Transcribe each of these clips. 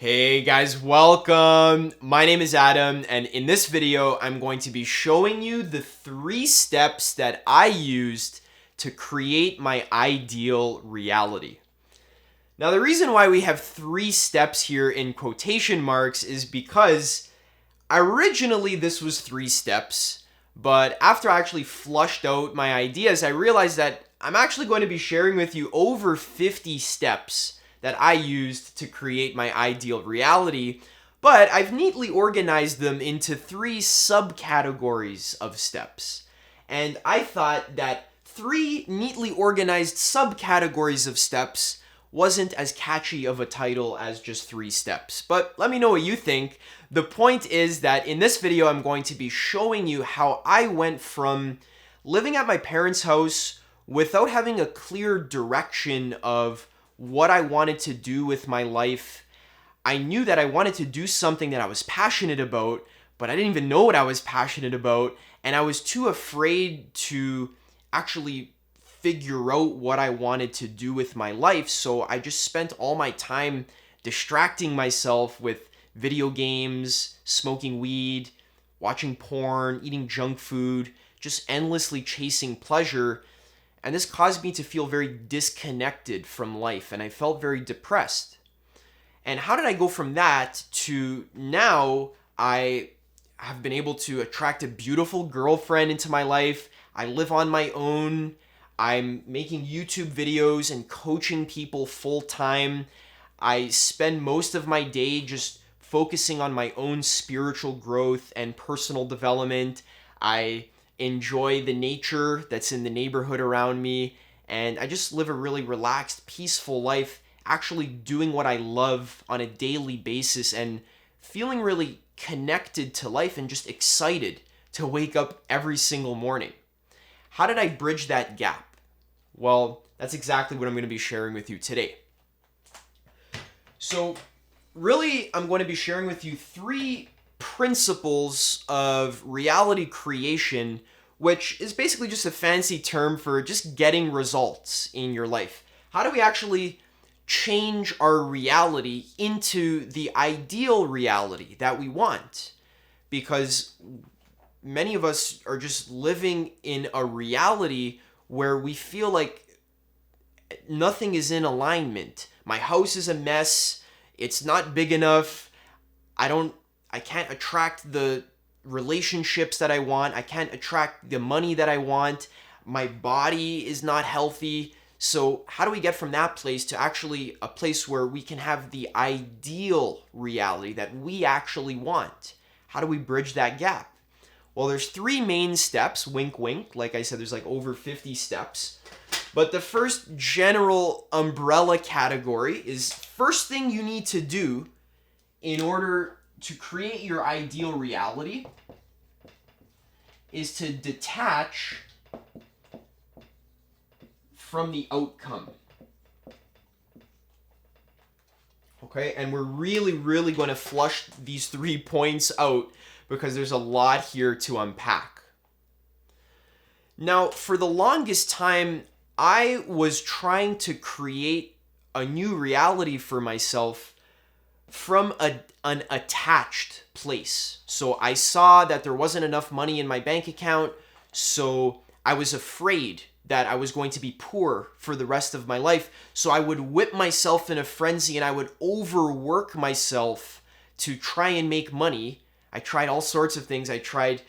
Hey guys, welcome. My name is Adam, and in this video, I'm going to be showing you the 3 steps that I used to create my ideal reality. Now, the reason why we have 3 steps here in quotation marks is because originally this was 3 steps, but after I actually flushed out my ideas, I realized that I'm actually going to be sharing with you over 50 steps that I used to create my ideal reality, but I've neatly organized them into 3 subcategories of steps. And I thought that 3 neatly organized subcategories of steps wasn't as catchy of a title as just 3 steps. But let me know what you think. The point is that in this video, I'm going to be showing you how I went from living at my parents' house without having a clear direction of what I wanted to do with my life. I knew that I wanted to do something that I was passionate about, but I didn't even know what I was passionate about, and I was too afraid to actually figure out what I wanted to do with my life, so I just spent all my time distracting myself with video games, smoking weed, watching porn, eating junk food, just endlessly chasing pleasure. And this caused me to feel very disconnected from life, and I felt very depressed. And how did I go from that to now I have been able to attract a beautiful girlfriend into my life. I live on my own. I'm making YouTube videos and coaching people full time. I spend most of my day just focusing on my own spiritual growth and personal development. I enjoy the nature that's in the neighborhood around me, and I just live a really relaxed, peaceful life, actually doing what I love on a daily basis and feeling really connected to life and just excited to wake up every single morning. How did I bridge that gap? Well, that's exactly what I'm going to be sharing with you today. So, really, I'm going to be sharing with you 3 principles of reality creation, which is basically just a fancy term for just getting results in your life. How do we actually change our reality into the ideal reality that we want? Because many of us are just living in a reality where we feel like nothing is in alignment. My house is a mess. It's not big enough. I can't attract the relationships that I want. I can't attract the money that I want. My body is not healthy. So how do we get from that place to actually a place where we can have the ideal reality that we actually want? How do we bridge that gap? Well, there's 3 main steps, wink wink. Like I said, there's like over 50 steps. But the first general umbrella category is first thing you need to do in order to create your ideal reality is to detach from the outcome. Okay, and we're really going to flush these 3 points out because there's a lot here to unpack. Now, for the longest time, I was trying to create a new reality for myself from an attached place. So I saw that there wasn't enough money in my bank account, so I was afraid that I was going to be poor for the rest of my life. So I would whip myself in a frenzy and I would overwork myself to try and make money. I tried all sorts of things. I tried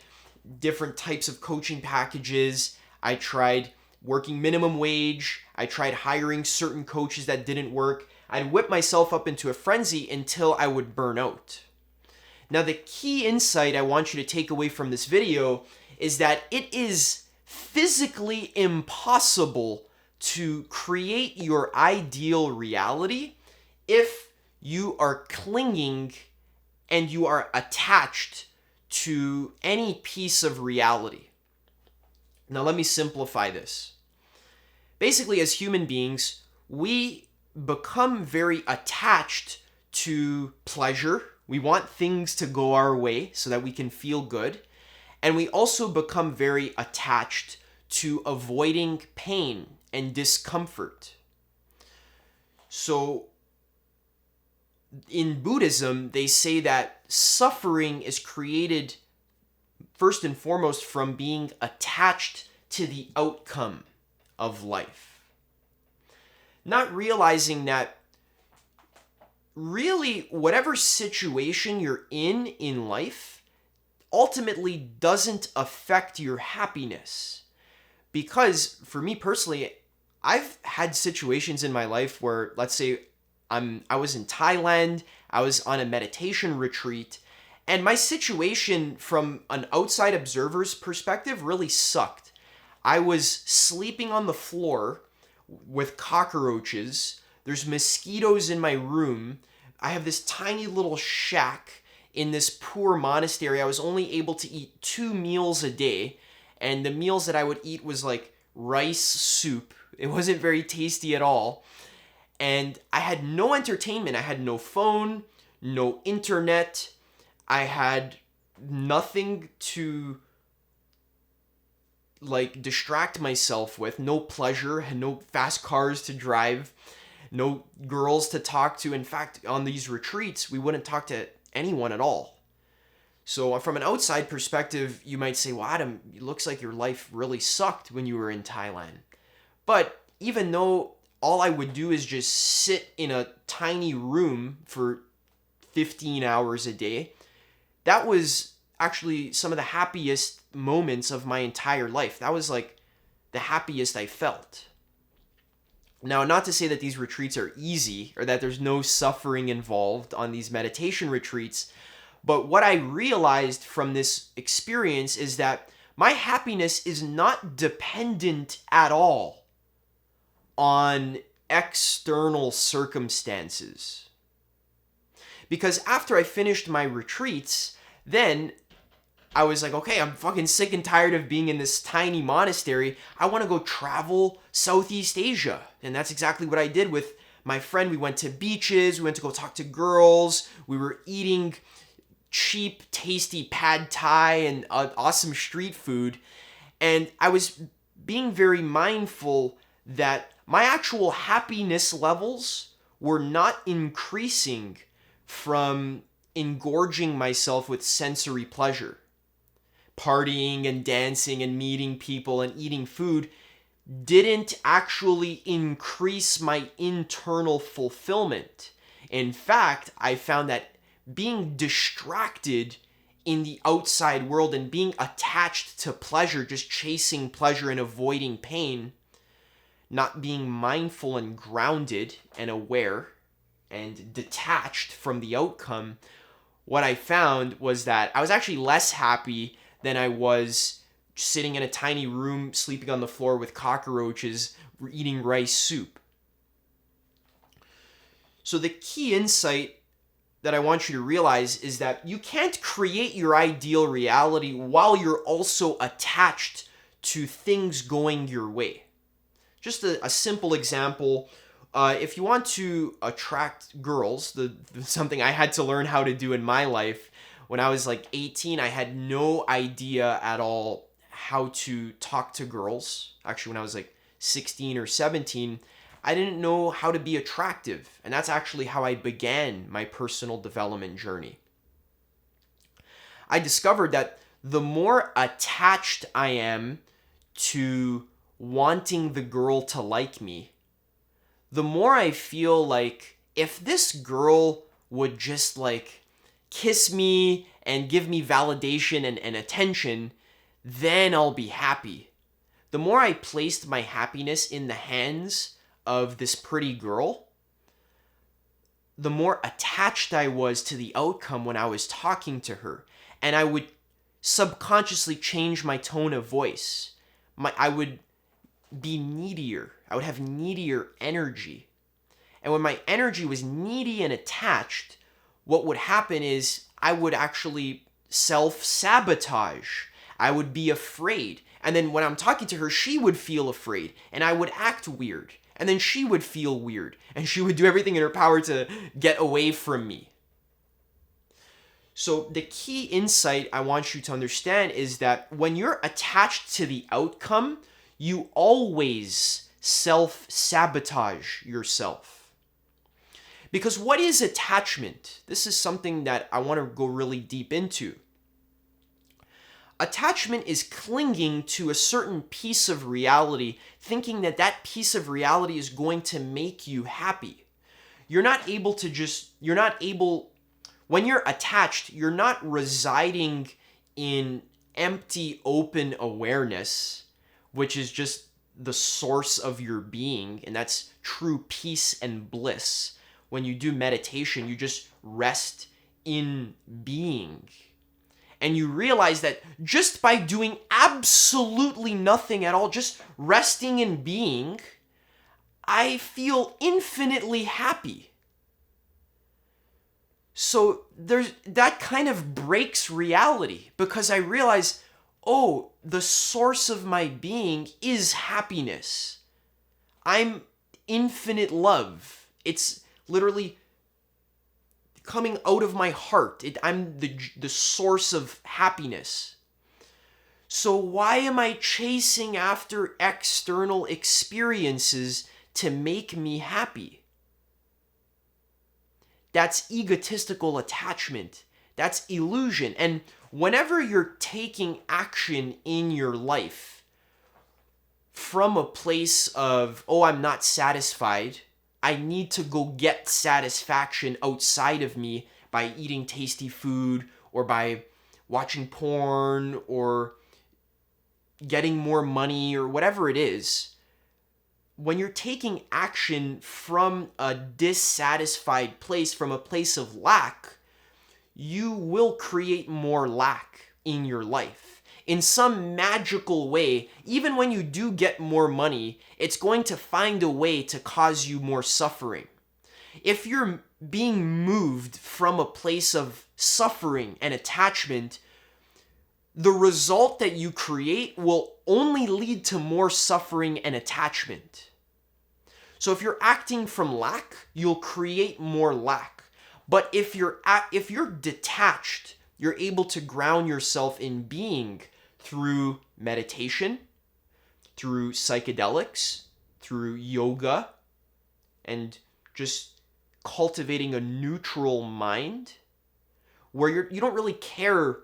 different types of coaching packages. I tried working minimum wage. I tried hiring certain coaches that didn't work. I'd whip myself up into a frenzy until I would burn out. Now, the key insight I want you to take away from this video is that it is physically impossible to create your ideal reality if you are clinging and you are attached to any piece of reality. Now, let me simplify this. Basically, as human beings, we become very attached to pleasure. We want things to go our way so that we can feel good. And we also become very attached to avoiding pain and discomfort. So in Buddhism, they say that suffering is created first and foremost from being attached to the outcome of life. Not realizing that really whatever situation you're in life ultimately doesn't affect your happiness. Because for me personally, I've had situations in my life where, let's say, I was in Thailand, I was on a meditation retreat, and my situation from an outside observer's perspective really sucked. I was sleeping on the floor with cockroaches. There's mosquitoes in my room. I have this tiny little shack in this poor monastery. I was only able to eat 2 meals a day, and the meals that I would eat was like rice soup. It wasn't very tasty at all. And I had no entertainment. I had no phone, no internet. I had nothing to like distract myself with, no pleasure, had no fast cars to drive, no girls to talk to. In fact, on these retreats, we wouldn't talk to anyone at all. So from an outside perspective, you might say, well, Adam, it looks like your life really sucked when you were in Thailand. But even though all I would do is just sit in a tiny room for 15 hours a day, that was actually some of the happiest moments of my entire life. That was like the happiest I felt. Now, not to say that these retreats are easy or that there's no suffering involved on these meditation retreats, but what I realized from this experience is that my happiness is not dependent at all on external circumstances. Because after I finished my retreats, then I was like, okay, I'm fucking sick and tired of being in this tiny monastery. I want to go travel Southeast Asia. And that's exactly what I did with my friend. We went to beaches, we went to go talk to girls, we were eating cheap, tasty pad thai and awesome street food. And I was being very mindful that my actual happiness levels were not increasing from engorging myself with sensory pleasure. Partying and dancing and meeting people and eating food didn't actually increase my internal fulfillment. In fact, I found that being distracted in the outside world and being attached to pleasure, just chasing pleasure and avoiding pain, not being mindful and grounded and aware and detached from the outcome, what I found was that I was actually less happy than I was sitting in a tiny room, sleeping on the floor with cockroaches, eating rice soup. So the key insight that I want you to realize is that you can't create your ideal reality while you're also attached to things going your way. Just a simple example. If you want to attract girls, something I had to learn how to do in my life. When I was like 18, I had no idea at all how to talk to girls. Actually, when I was like 16 or 17, I didn't know how to be attractive. And that's actually how I began my personal development journey. I discovered that the more attached I am to wanting the girl to like me, the more I feel like if this girl would just like kiss me and give me validation and attention, then I'll be happy. The more I placed my happiness in the hands of this pretty girl, the more attached I was to the outcome when I was talking to her. And I would subconsciously change my tone of voice. I would be needier. I would have needier energy. And when my energy was needy and attached, what would happen is I would actually self-sabotage. I would be afraid. And then when I'm talking to her, she would feel afraid. And I would act weird. And then she would feel weird. And she would do everything in her power to get away from me. So the key insight I want you to understand is that when you're attached to the outcome, you always self-sabotage yourself. Because what is attachment? This is something that I want to go really deep into. Attachment is clinging to a certain piece of reality, thinking that that piece of reality is going to make you happy. When you're attached, you're not residing in empty, open awareness, which is just the source of your being, and that's true peace and bliss. When you do meditation, you just rest in being. And you realize that just by doing absolutely nothing at all, just resting in being, I feel infinitely happy. So that kind of breaks reality, because I realize, oh, the source of my being is happiness. I'm infinite love. It's literally coming out of my heart. I'm the source of happiness. So why am I chasing after external experiences to make me happy? That's egotistical attachment. That's illusion. And whenever you're taking action in your life from a place of, oh, I'm not satisfied, I need to go get satisfaction outside of me by eating tasty food or by watching porn or getting more money or whatever it is. When you're taking action from a dissatisfied place, from a place of lack, you will create more lack in your life. In some magical way, even when you do get more money, it's going to find a way to cause you more suffering. If you're being moved from a place of suffering and attachment, the result that you create will only lead to more suffering and attachment. So if you're acting from lack, you'll create more lack. But if you're detached, you're able to ground yourself in being through meditation, through psychedelics, through yoga, and just cultivating a neutral mind where you don't really care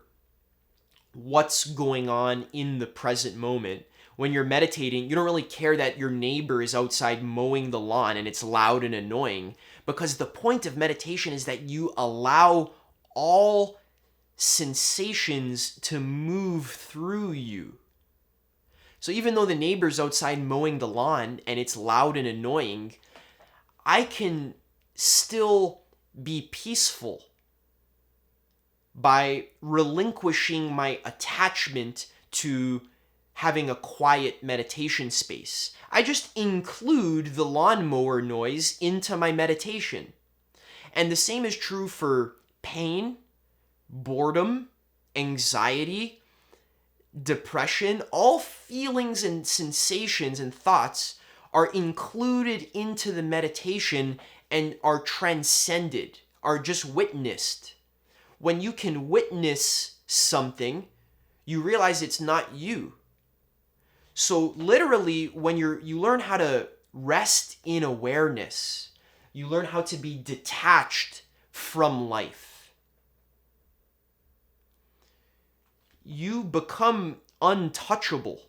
what's going on in the present moment. When you're meditating, you don't really care that your neighbor is outside mowing the lawn and it's loud and annoying, because the point of meditation is that you allow all sensations to move through you. So even though the neighbor's outside mowing the lawn and it's loud and annoying, I can still be peaceful by relinquishing my attachment to having a quiet meditation space. I just include the lawnmower noise into my meditation. And the same is true for pain, boredom, anxiety, depression. All feelings and sensations and thoughts are included into the meditation and are transcended, are just witnessed. When you can witness something, you realize it's not you. So literally, when you learn how to rest in awareness, you learn how to be detached from life. You become untouchable.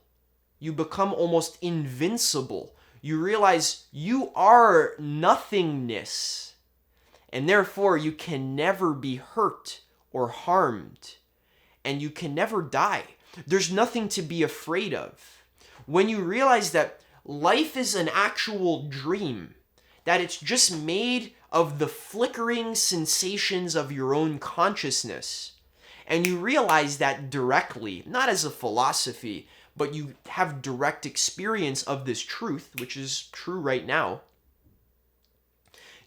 You become almost invincible. You realize you are nothingness, and therefore you can never be hurt or harmed, and you can never die. There's nothing to be afraid of. When you realize that life is an actual dream, that it's just made of the flickering sensations of your own consciousness, and you realize that directly, not as a philosophy, but you have direct experience of this truth, which is true right now.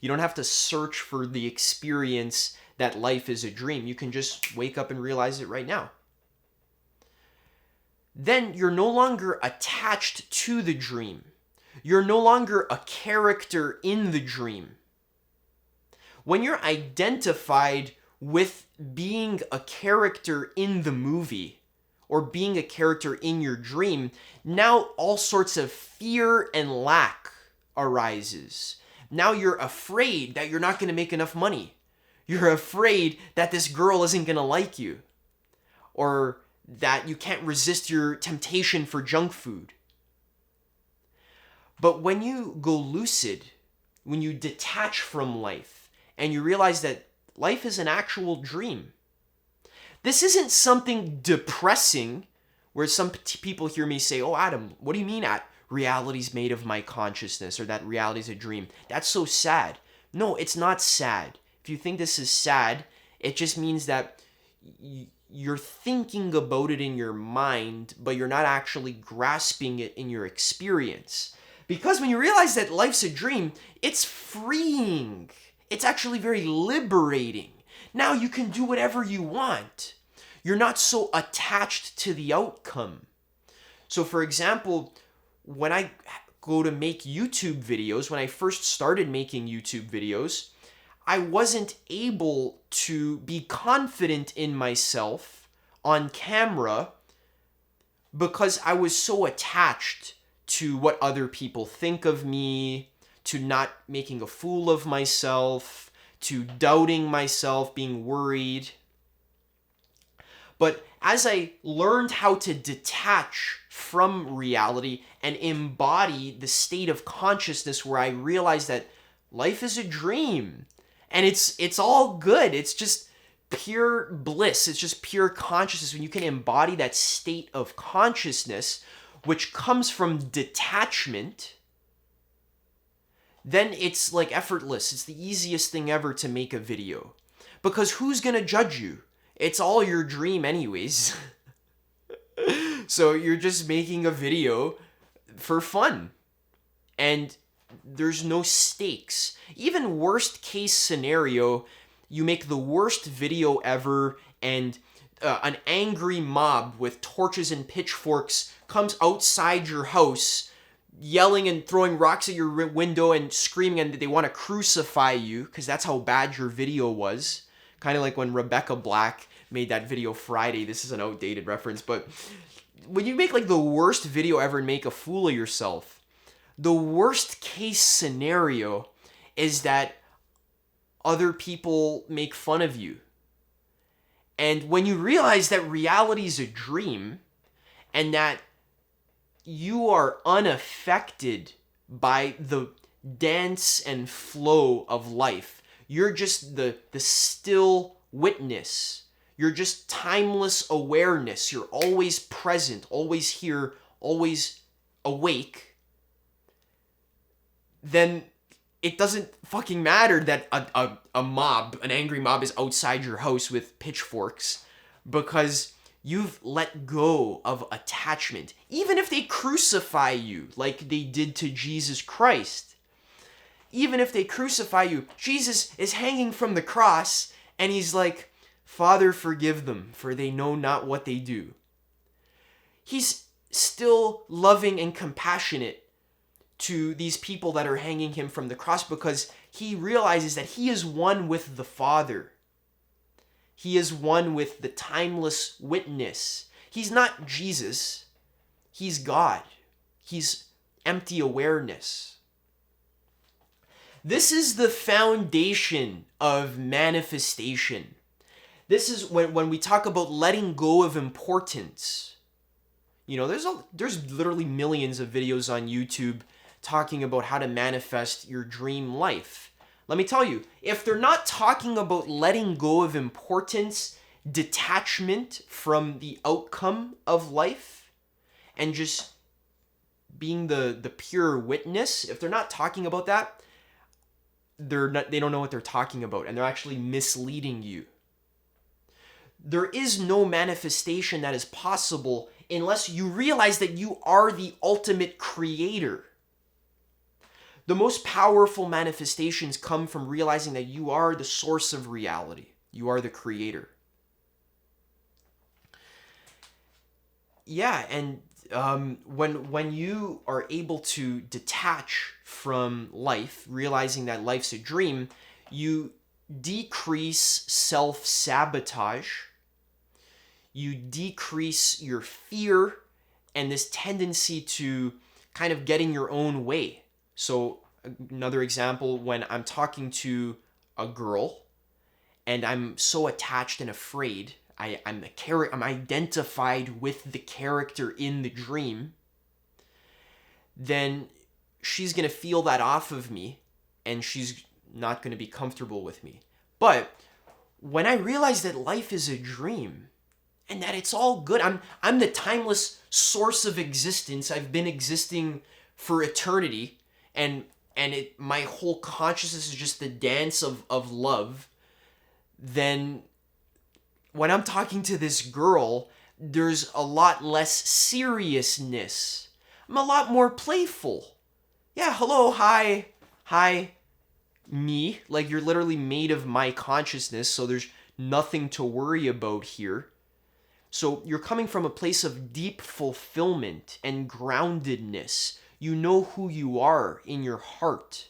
You don't have to search for the experience that life is a dream. You can just wake up and realize it right now. Then you're no longer attached to the dream. You're no longer a character in the dream. When you're identified with being a character in the movie or being a character in your dream, now all sorts of fear and lack arises, Now you're afraid that you're not going to make enough money. You're afraid that this girl isn't going to like you, or that you can't resist your temptation for junk food. But when you go lucid, when you detach from life, and you realize that life is an actual dream, this isn't something depressing where some people hear me say, "Oh, Adam, what do you mean that reality's made of my consciousness, or that reality's a dream? That's so sad." No, it's not sad. If you think this is sad, it just means that you're thinking about it in your mind, but you're not actually grasping it in your experience. Because when you realize that life's a dream, it's freeing. It's actually very liberating. Now you can do whatever you want. You're not so attached to the outcome. So for example, when I go to make YouTube videos, when I first started making YouTube videos, I wasn't able to be confident in myself on camera because I was so attached to what other people think of me, to not making a fool of myself, to doubting myself, being worried. But as I learned how to detach from reality and embody the state of consciousness where I realized that life is a dream and it's all good, it's just pure bliss, it's just pure consciousness. When you can embody that state of consciousness, which comes from detachment, then it's like effortless. It's the easiest thing ever to make a video. Because who's gonna judge you? It's all your dream anyways. So you're just making a video for fun. And there's no stakes. Even worst case scenario, you make the worst video ever and an angry mob with torches and pitchforks comes outside your house yelling and throwing rocks at your window and screaming, and they want to crucify you because that's how bad your video was. Kind of like when Rebecca Black made that video Friday. This is an outdated reference, but when you make like the worst video ever and make a fool of yourself, the worst case scenario is that other people make fun of you. And when you realize that reality is a dream and that you are unaffected by the dance and flow of life, you're just the still witness. You're just timeless awareness. You're always present, always here, always awake. Then it doesn't fucking matter that a mob, an angry mob is outside your house with pitchforks, because you've let go of attachment. Even if they crucify you like they did to Jesus Christ, even if they crucify you, Jesus is hanging from the cross and he's like, "Father, forgive them, for they know not what they do." He's still loving and compassionate to these people that are hanging him from the cross because he realizes that he is one with the Father. He is one with the timeless witness. He's not Jesus. He's God. He's empty awareness. This is the foundation of manifestation. This is when we talk about letting go of importance. You know, there's literally millions of videos on YouTube talking about how to manifest your dream life. Let me tell you, if they're not talking about letting go of importance, detachment from the outcome of life, and just being the pure witness, if they're not talking about that, they don't know what they're talking about, and they're actually misleading you. There is no manifestation that is possible unless you realize that you are the ultimate creator. The most powerful manifestations come from realizing that you are the source of reality. You are the creator. Yeah, and when you are able to detach from life, realizing that life's a dream, you decrease self-sabotage. You decrease your fear and this tendency to kind of get in your own way. So Another example, when I'm talking to a girl and I'm so attached and afraid, I'm identified with the character in the dream, then she's going to feel that off of me and she's not going to be comfortable with me. But when I realize that life is a dream and that it's all good, I'm the timeless source of existence. I've been existing for eternity, and my whole consciousness is just the dance of love. Then when I'm talking to this girl, there's a lot less seriousness. I'm a lot more playful. Yeah, hello, hi, me. Like, you're literally made of my consciousness, so there's nothing to worry about here. So you're coming from a place of deep fulfillment and groundedness. You know who you are in your heart.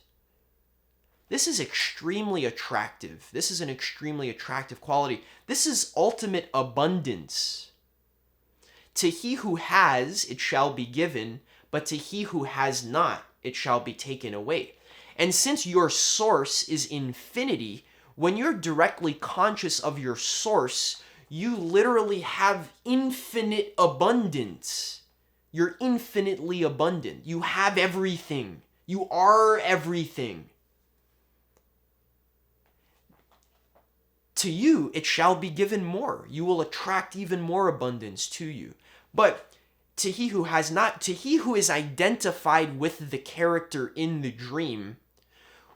This is extremely attractive. This is an extremely attractive quality. This is ultimate abundance. To he who has, it shall be given, but to he who has not, it shall be taken away. And since your source is infinity, when you're directly conscious of your source, you literally have infinite abundance. You're infinitely abundant. You have everything. You are everything. To you, it shall be given more. You will attract even more abundance to you. But to he who has not, to he who is identified with the character in the dream,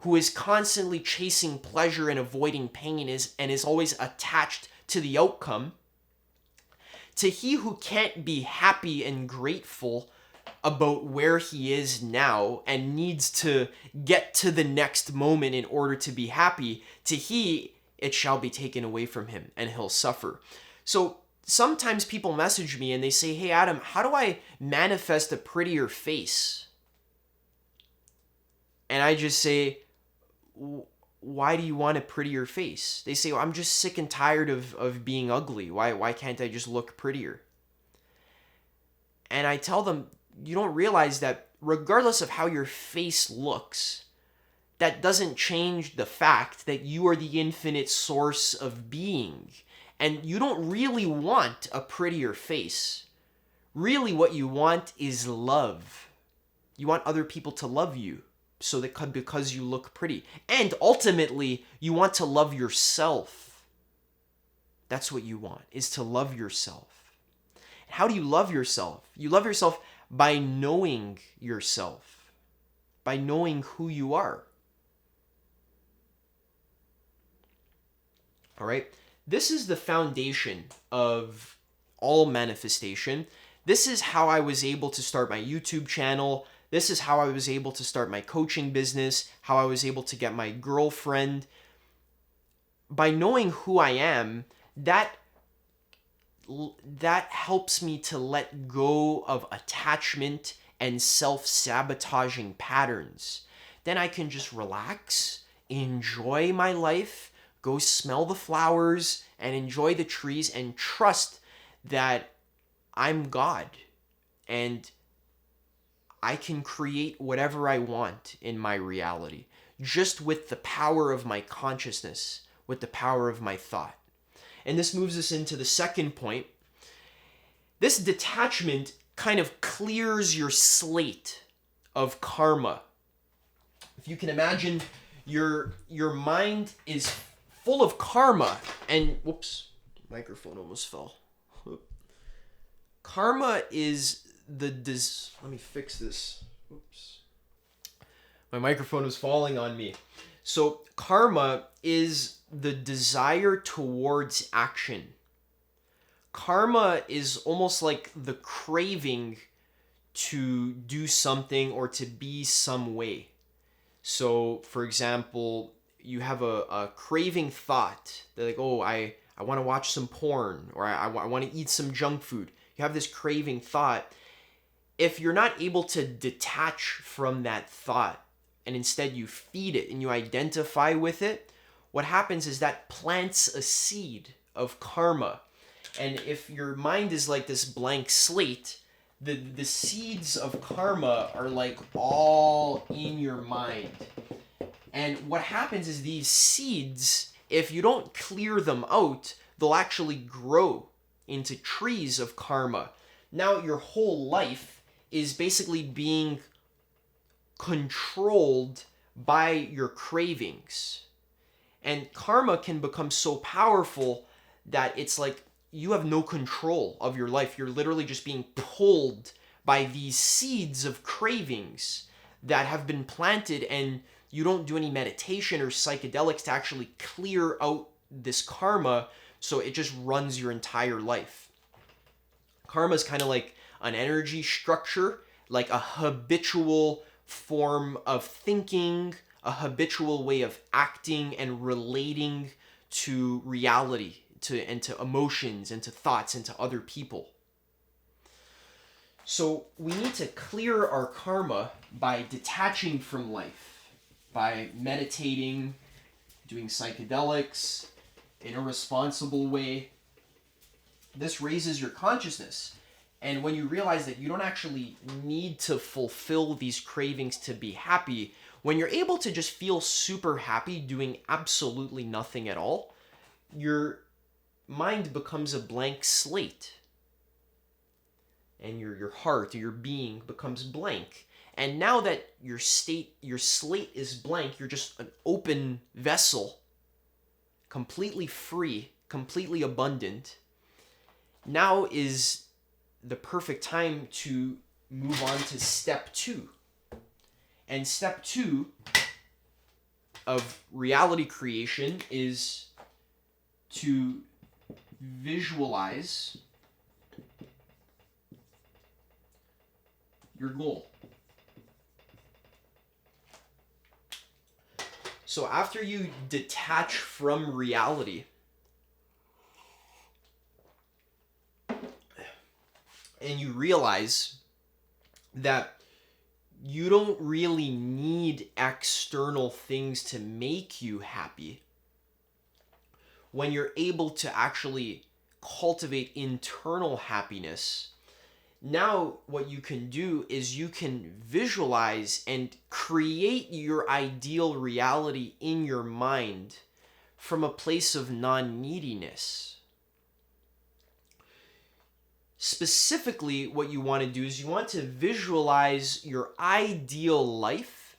who is constantly chasing pleasure and avoiding pain, and is always attached to the outcome, to he who can't be happy and grateful about where he is now and needs to get to the next moment in order to be happy, to he, it shall be taken away from him and he'll suffer. So sometimes people message me and they say, hey Adam, how do I manifest a prettier face? And I just say, why do you want a prettier face? They say, well, I'm just sick and tired of being ugly. Why can't I just look prettier? And I tell them, you don't realize that regardless of how your face looks, that doesn't change the fact that you are the infinite source of being. And you don't really want a prettier face. Really what you want is love. You want other people to love you so that because you look pretty. And ultimately, you want to love yourself. That's what you want, is to love yourself. How do you love yourself? You love yourself by knowing yourself, by knowing who you are. All right? This is the foundation of all manifestation. This is how I was able to start my YouTube channel. This is how I was able to start my coaching business, how I was able to get my girlfriend. By knowing who I am, that helps me to let go of attachment and self-sabotaging patterns. Then I can just relax, enjoy my life, go smell the flowers and enjoy the trees and trust that I'm God and I can create whatever I want in my reality just with the power of my consciousness, with the power of my thought. And this moves us into the second point. This detachment kind of clears your slate of karma. If you can imagine, your mind is full of karma, and whoops, microphone almost fell. Karma is let me fix this. Oops. My microphone was falling on me. So karma is the desire towards action. Karma is almost like the craving to do something or to be some way. So, for example, you have a craving thought. They're like, oh, I want to watch some porn, or I want to eat some junk food. You have this craving thought. If you're not able to detach from that thought and instead you feed it and you identify with it, what happens is that plants a seed of karma. And if your mind is like this blank slate, the seeds of karma are like all in your mind. And what happens is these seeds, if you don't clear them out, they'll actually grow into trees of karma. Now your whole life is basically being controlled by your cravings. And karma can become so powerful that it's like you have no control of your life. You're literally just being pulled by these seeds of cravings that have been planted, and you don't do any meditation or psychedelics to actually clear out this karma, so it just runs your entire life. Karma is kind of like an energy structure, like a habitual form of thinking, a habitual way of acting and relating to reality, and to emotions, and to thoughts, and to other people. So we need to clear our karma by detaching from life, by meditating, doing psychedelics in a responsible way. This raises your consciousness. And when you realize that you don't actually need to fulfill these cravings to be happy, when you're able to just feel super happy doing absolutely nothing at all, your mind becomes a blank slate. And your heart or your being becomes blank. And now that your slate is blank, you're just an open vessel, completely free, completely abundant. Now is the perfect time to move on to step 2. And step 2 of reality creation is to visualize your goal. So after you detach from reality, and you realize that you don't really need external things to make you happy, when you're able to actually cultivate internal happiness, now what you can do is you can visualize and create your ideal reality in your mind from a place of non-neediness. Specifically, what you want to do is you want to visualize your ideal life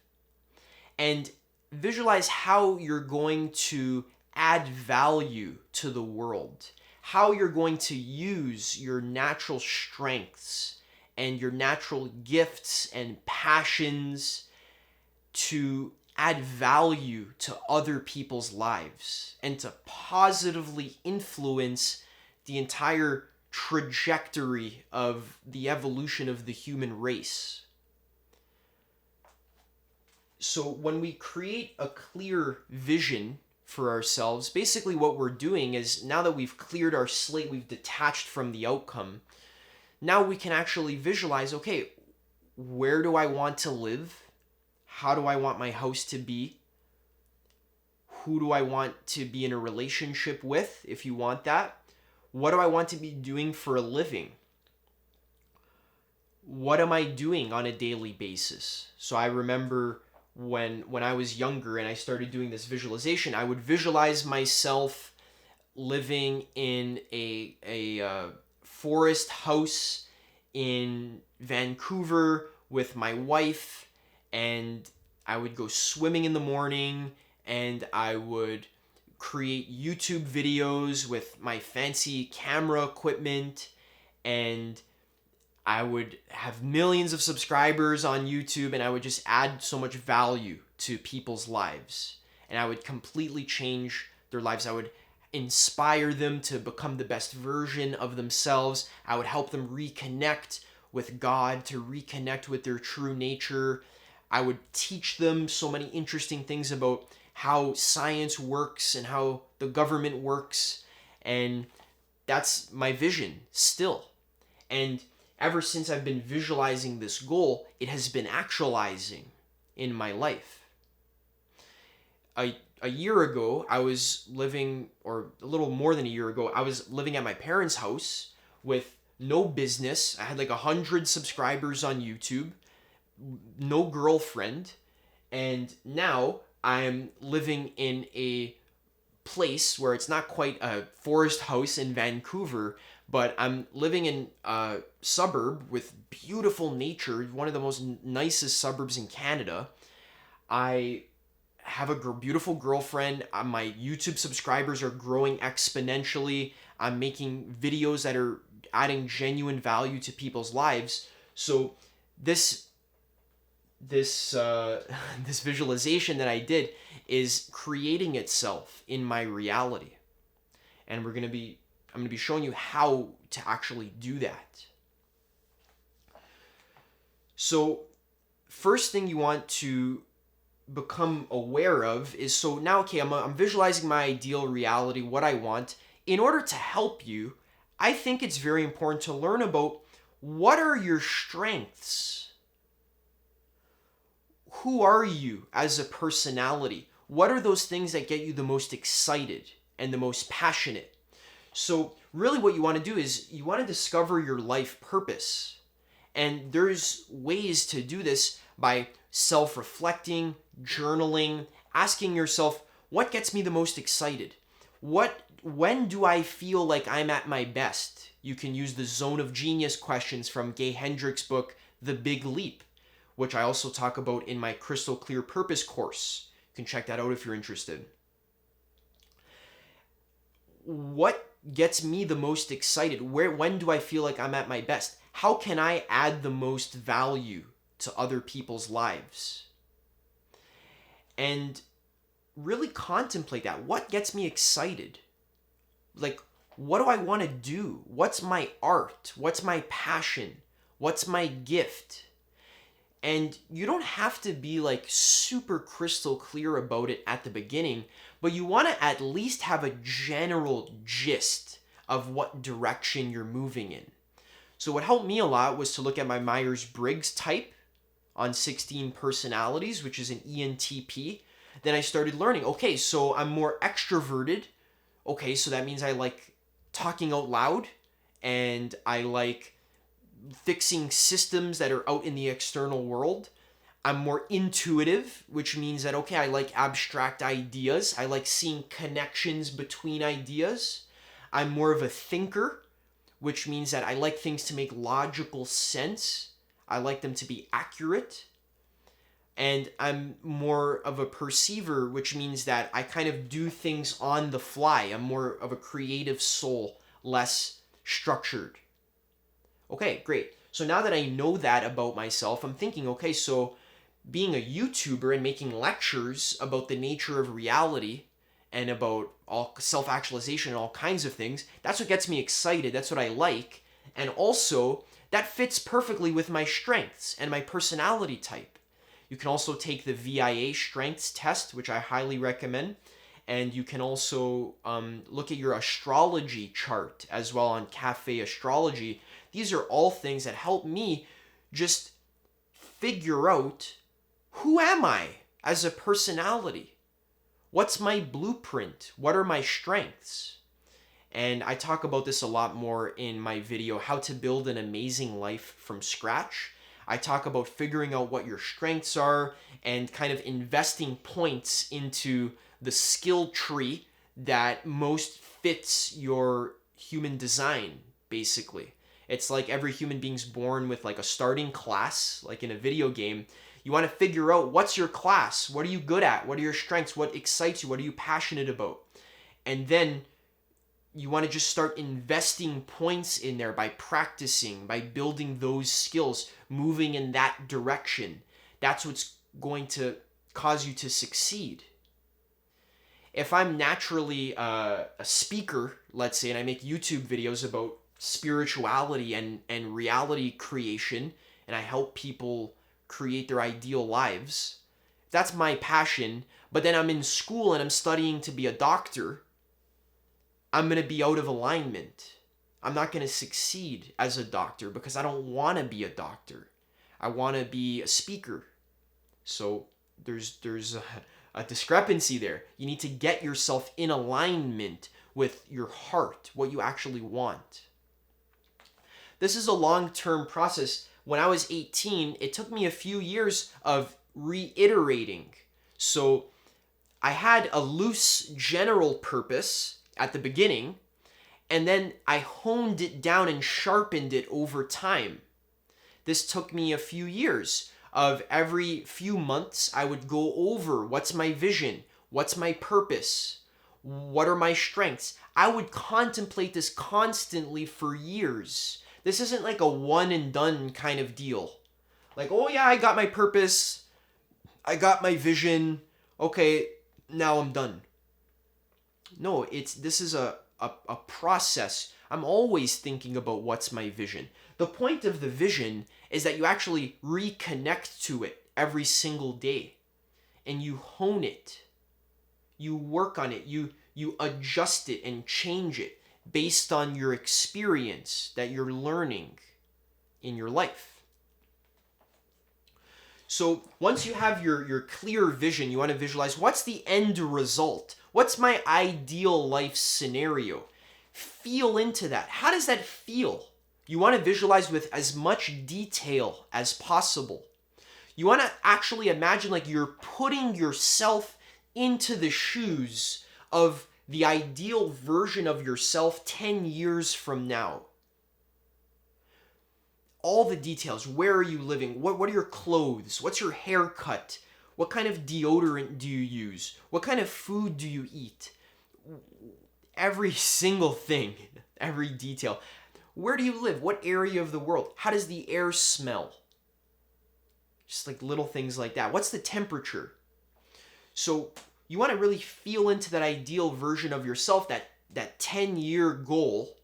and visualize how you're going to add value to the world, how you're going to use your natural strengths and your natural gifts and passions to add value to other people's lives and to positively influence the entire trajectory of the evolution of the human race. So when we create a clear vision for ourselves, basically what we're doing is, now that we've cleared our slate, we've detached from the outcome, now we can actually visualize, okay, where do I want to live? How do I want my house to be? Who do I want to be in a relationship with, if you want that? What do I want to be doing for a living? What am I doing on a daily basis? So I remember when I was younger and I started doing this visualization, I would visualize myself living in a forest house in Vancouver with my wife, and I would go swimming in the morning, and I would create YouTube videos with my fancy camera equipment, and I would have millions of subscribers on YouTube, and I would just add so much value to people's lives. And I would completely change their lives. I would inspire them to become the best version of themselves. I would help them reconnect with God, to reconnect with their true nature. I would teach them so many interesting things about how science works and how the government works. And that's my vision still. And ever since I've been visualizing this goal, it has been actualizing in my life. A year ago, I was living, or a little more than a year ago, I was living at my parents' house with no business. I had like 100 subscribers on YouTube, no girlfriend, and now I'm living in a place where it's not quite a forest house in Vancouver, but I'm living in a suburb with beautiful nature, one of the most nicest suburbs in Canada. I have a beautiful girlfriend. My YouTube subscribers are growing exponentially. I'm making videos that are adding genuine value to people's lives. So this this visualization that I did is creating itself in my reality, and I'm going to be showing you how to actually do that. So first thing you want to become aware of is, so now, okay, I'm visualizing my ideal reality, what I want. In order to help you, I think it's very important to learn about what are your strengths. Who are you as a personality? What are those things that get you the most excited and the most passionate? So really what you want to do is you want to discover your life purpose. And there's ways to do this by self-reflecting, journaling, asking yourself, what gets me the most excited? When do I feel like I'm at my best? You can use the zone of genius questions from Gay Hendricks' book, The Big Leap, which I also talk about in my Crystal Clear Purpose course. You can check that out if you're interested. What gets me the most excited? When do I feel like I'm at my best? How can I add the most value to other people's lives? And really contemplate that. What gets me excited? Like, what do I want to do? What's my art? What's my passion? What's my gift? And you don't have to be like super crystal clear about it at the beginning, but you want to at least have a general gist of what direction you're moving in. So what helped me a lot was to look at my Myers-Briggs type on 16 personalities, which is an ENTP. Then I started learning, okay, so I'm more extroverted. Okay, so that means I like talking out loud, and I like fixing systems that are out in the external world. I'm more intuitive, which means that, okay, I like abstract ideas. I like seeing connections between ideas. I'm more of a thinker, which means that I like things to make logical sense. I like them to be accurate. And I'm more of a perceiver, which means that I kind of do things on the fly. I'm more of a creative soul, less structured. Okay, great. So now that I know that about myself, I'm thinking, okay, so being a YouTuber and making lectures about the nature of reality and about all self-actualization and all kinds of things, that's what gets me excited. That's what I like. And also, that fits perfectly with my strengths and my personality type. You can also take the VIA strengths test, which I highly recommend. And you can also look at your astrology chart as well on Cafe Astrology. These are all things that help me just figure out, who am I as a personality? What's my blueprint? What are my strengths? And I talk about this a lot more in my video, How to Build an Amazing Life from Scratch. I talk about figuring out what your strengths are and kind of investing points into the skill tree that most fits your human design, basically. It's like every human being's born with like a starting class, like in a video game. You want to figure out, what's your class? What are you good at? What are your strengths? What excites you? What are you passionate about? And then you want to just start investing points in there by practicing, by building those skills, moving in that direction. That's what's going to cause you to succeed. If I'm naturally a speaker, let's say, and I make YouTube videos about spirituality and reality creation, and I help people create their ideal lives, that's my passion, but then I'm in school and I'm studying to be a doctor, I'm going to be out of alignment. I'm not going to succeed as a doctor because I don't want to be a doctor. I want to be a speaker. So there's a discrepancy there. You need to get yourself in alignment with your heart, what you actually want. This is a long-term process. When I was 18, it took me a few years of reiterating. So I had a loose general purpose at the beginning, and then I honed it down and sharpened it over time. This took me a few years of every few months I would go over what's my vision, what's my purpose, what are my strengths. I would contemplate this constantly for years. This isn't like a one and done kind of deal. Like, oh yeah, I got my purpose, I got my vision, okay, now I'm done. No, this is a process. I'm always thinking about what's my vision. The point of the vision is that you actually reconnect to it every single day and you hone it. You work on it. You adjust it and change it based on your experience that you're learning in your life. So once you have your clear vision, you want to visualize what's the end result? What's my ideal life scenario? Feel into that. How does that feel? You want to visualize with as much detail as possible. You want to actually imagine like you're putting yourself into the shoes of the ideal version of yourself 10 years from now. All the details. Where are you living? What are your clothes? What's your haircut? What kind of deodorant do you use? What kind of food do you eat? Every single thing, every detail. Where do you live? What area of the world? How does the air smell? Just like little things like that. What's the temperature? So you want to really feel into that ideal version of yourself, that 10-year goal,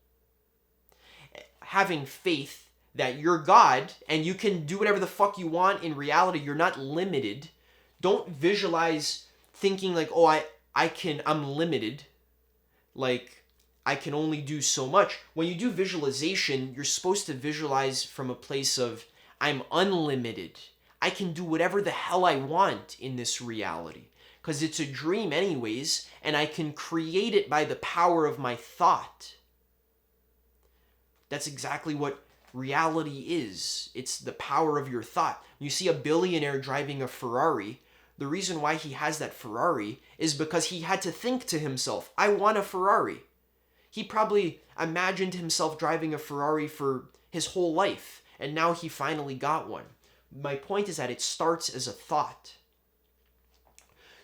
having faith that you're God and you can do whatever the fuck you want in reality. You're not limited. Don't visualize thinking like, oh, I'm limited. Like, I can only do so much. When you do visualization, you're supposed to visualize from a place of, I'm unlimited. I can do whatever the hell I want in this reality. Because it's a dream anyways, and I can create it by the power of my thought. That's exactly what reality is. It's the power of your thought. You see a billionaire driving a Ferrari. The reason why he has that Ferrari is because he had to think to himself, I want a Ferrari. He probably imagined himself driving a Ferrari for his whole life, and now he finally got one. My point is that it starts as a thought.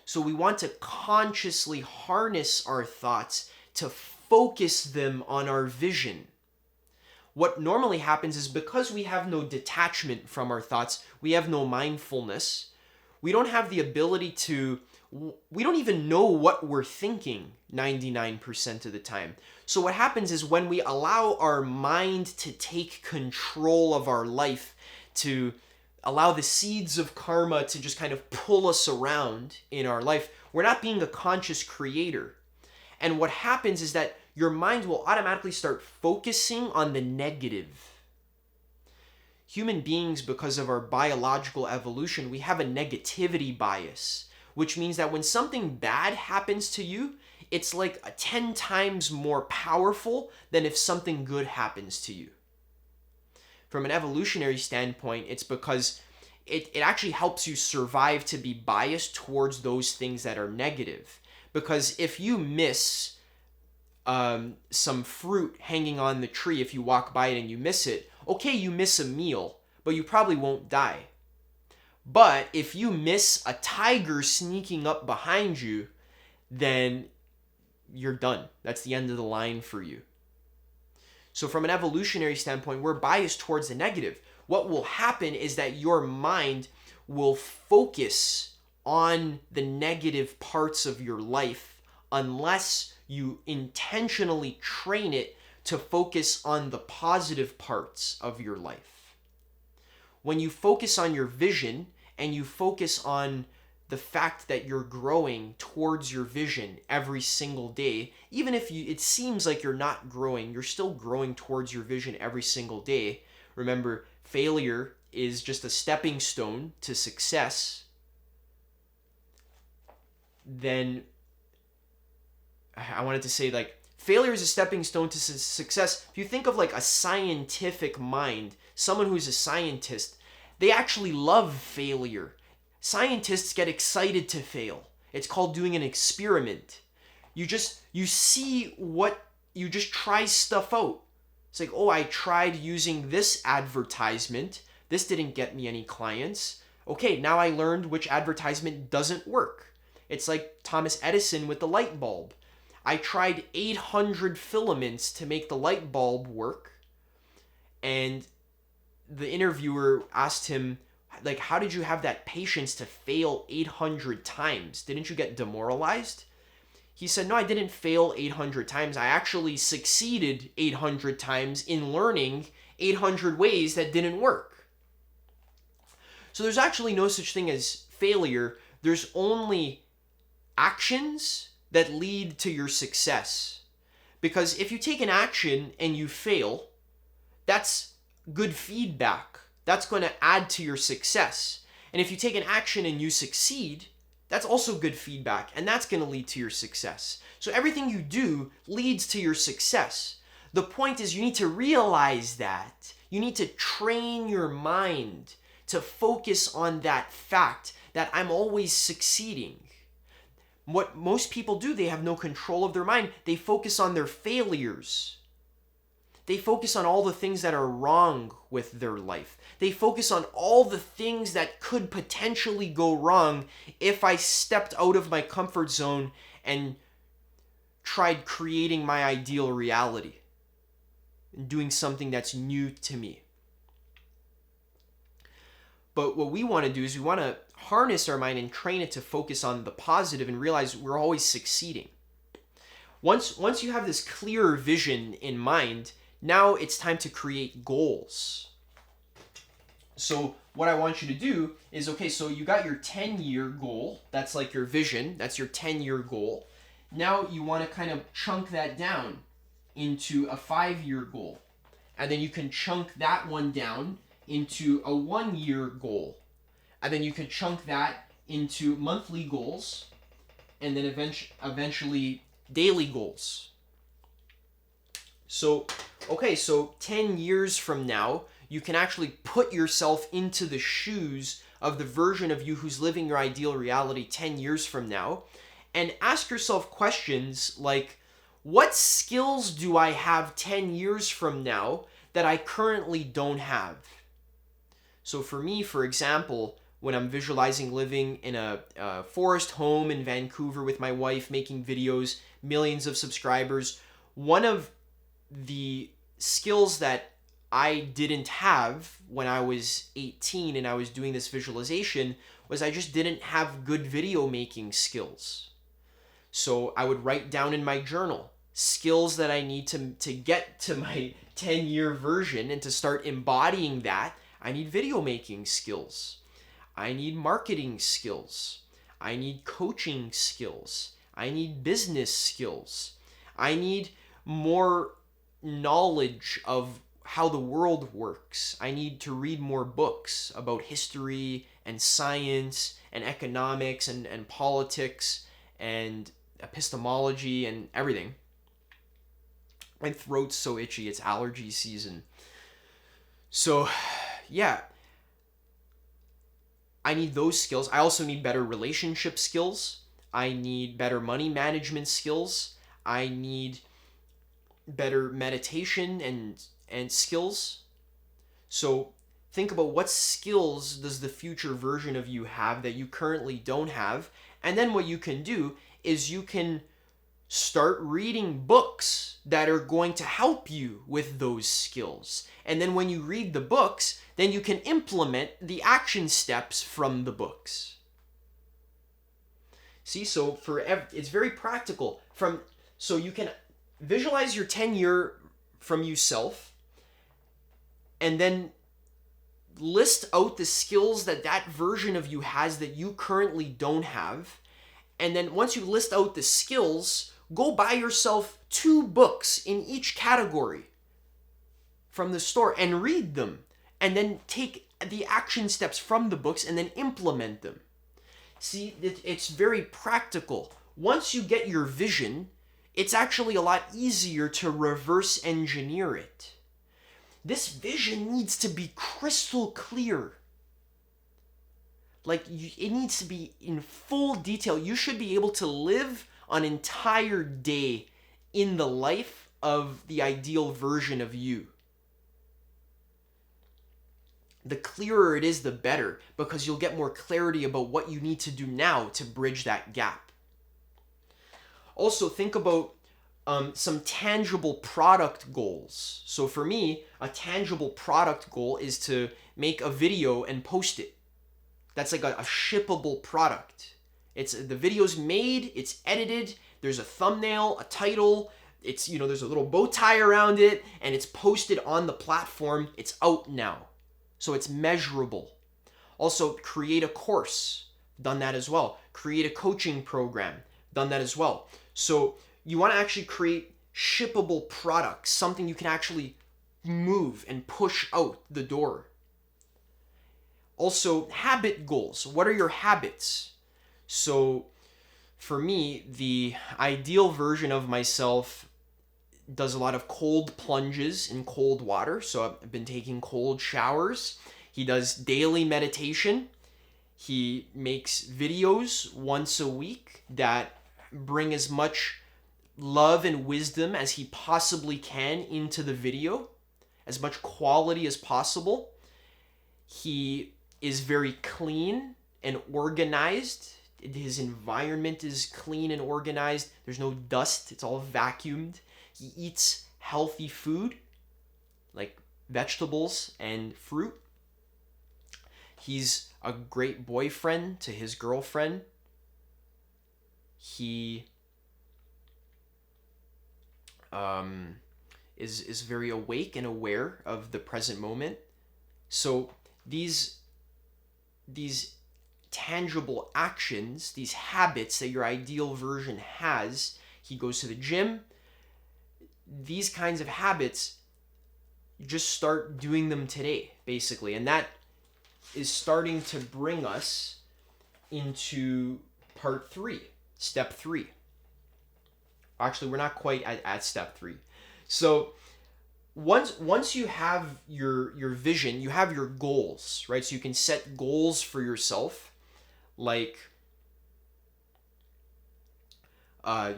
So we want to consciously harness our thoughts to focus them on our vision. What normally happens is because we have no detachment from our thoughts, we have no mindfulness, we don't have the ability to, we don't even know what we're thinking 99% of the time. So what happens is when we allow our mind to take control of our life, to allow the seeds of karma to just kind of pull us around in our life, we're not being a conscious creator. And what happens is that your mind will automatically start focusing on the negative. Human beings, because of our biological evolution, we have a negativity bias, which means that when something bad happens to you, it's like 10 times more powerful than if something good happens to you. From an evolutionary standpoint, it's because it actually helps you survive to be biased towards those things that are negative. Because if you miss some fruit hanging on the tree, if you walk by it and you miss it, okay, you miss a meal, but you probably won't die. But if you miss a tiger sneaking up behind you, then you're done. That's the end of the line for you. So from an evolutionary standpoint, we're biased towards the negative. What will happen is that your mind will focus on the negative parts of your life unless you intentionally train it to focus on the positive parts of your life. When you focus on your vision and you focus on the fact that you're growing towards your vision every single day, even if it seems like you're not growing, you're still growing towards your vision every single day. Remember, failure is just a stepping stone to success. Then I wanted to say, like, Failure is a stepping stone to success. If you think of like a scientific mind, someone who's a scientist, they actually love failure. Scientists get excited to fail. It's called doing an experiment. You just try stuff out. It's like, oh, I tried using this advertisement. This didn't get me any clients. Okay, now I learned which advertisement doesn't work. It's like Thomas Edison with the light bulb. I tried 800 filaments to make the light bulb work. And the interviewer asked him, like, how did you have that patience to fail 800 times? Didn't you get demoralized? He said, no, I didn't fail 800 times. I actually succeeded 800 times in learning 800 ways that didn't work. So there's actually no such thing as failure. There's only actions that lead to your success. Because if you take an action and you fail, that's good feedback. That's going to add to your success. And if you take an action and you succeed, that's also good feedback, and that's going to lead to your success. So everything you do leads to your success. The point is you need to realize that. You need to train your mind to focus on that fact that I'm always succeeding. What most people do, they have no control of their mind. They focus on their failures. They focus on all the things that are wrong with their life. They focus on all the things that could potentially go wrong if I stepped out of my comfort zone and tried creating my ideal reality and doing something that's new to me. But what we want to do is we want to harness our mind and train it to focus on the positive and realize we're always succeeding. Once you have this clearer vision in mind, now it's time to create goals. So what I want you to do is, okay, so you got your 10-year goal. That's like your vision. That's your 10-year goal. Now you want to kind of chunk that down into a 5-year goal. And then you can chunk that one down into a 1-year goal. And then you can chunk that into monthly goals. And then eventually daily goals. So, okay, so 10 years from now, you can actually put yourself into the shoes of the version of you who's living your ideal reality 10 years from now, and ask yourself questions like, what skills do I have 10 years from now that I currently don't have? So for me, for example, when I'm visualizing living in a forest home in Vancouver with my wife, making videos, millions of subscribers, one of the skills that I didn't have when I was 18 and I was doing this visualization was I just didn't have good video making skills. So I would write down in my journal skills that I need to get to my 10-year version, and to start embodying that, I need video making skills. I need marketing skills. I need coaching skills. I need business skills. I need more knowledge of how the world works. I need to read more books about history and science and economics and politics and epistemology and everything. My throat's so itchy, it's allergy season. So, yeah. I need those skills. I also need better relationship skills. I need better money management skills. I need better meditation and skills. So think about what skills does the future version of you have that you currently don't have. And then what you can do is you can start reading books that are going to help you with those skills. And then when you read the books, then you can implement the action steps from the books. See, so it's very practical. So you can visualize your 10-year from yourself, and then list out the skills that version of you has that you currently don't have. And then once you list out the skills, go buy yourself 2 books in each category from the store and read them. And then take the action steps from the books and then implement them. See, it's very practical. Once you get your vision, it's actually a lot easier to reverse engineer it. This vision needs to be crystal clear. Like, it needs to be in full detail. You should be able to live an entire day in the life of the ideal version of you. The clearer it is, the better, because you'll get more clarity about what you need to do now to bridge that gap. Also, think about some tangible product goals. So for me, a tangible product goal is to make a video and post it. That's like a shippable product. It's the video's made, it's edited, there's a thumbnail, a title, it's, there's a little bow tie around it, and it's posted on the platform. It's out now. So it's measurable. Also, create a course. Done that as well. Create a coaching program. Done that as well. So you want to actually create shippable products, something you can actually move and push out the door. Also, habit goals. What are your habits? So for me, the ideal version of myself does a lot of cold plunges in cold water. So I've been taking cold showers. He does daily meditation. He makes videos once a week that bring as much love and wisdom as he possibly can into the video, as much quality as possible. He is very clean and organized. His environment is clean and organized. There's no dust. It's all vacuumed. He eats healthy food, like vegetables and fruit. He's a great boyfriend to his girlfriend. He is very awake and aware of the present moment. So these tangible actions, these habits that your ideal version has, he goes to the gym. These kinds of habits, just start doing them today, basically. And that is starting to bring us into part 3, step 3. Actually, we're not quite at step 3. So once you have your vision, you have your goals, right? So you can set goals for yourself, like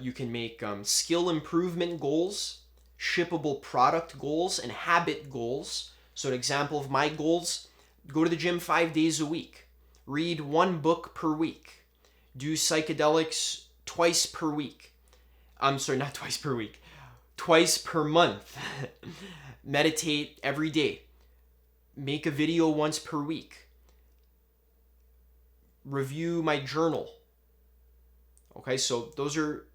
you can make skill improvement goals, shippable product goals, and habit goals. So an example of my goals: go to the gym 5 days a week, read 1 book per week, do psychedelics twice per week. I'm sorry, not twice per week, twice per month. Meditate every day. Make a video once per week. Review my journal. Okay, so those are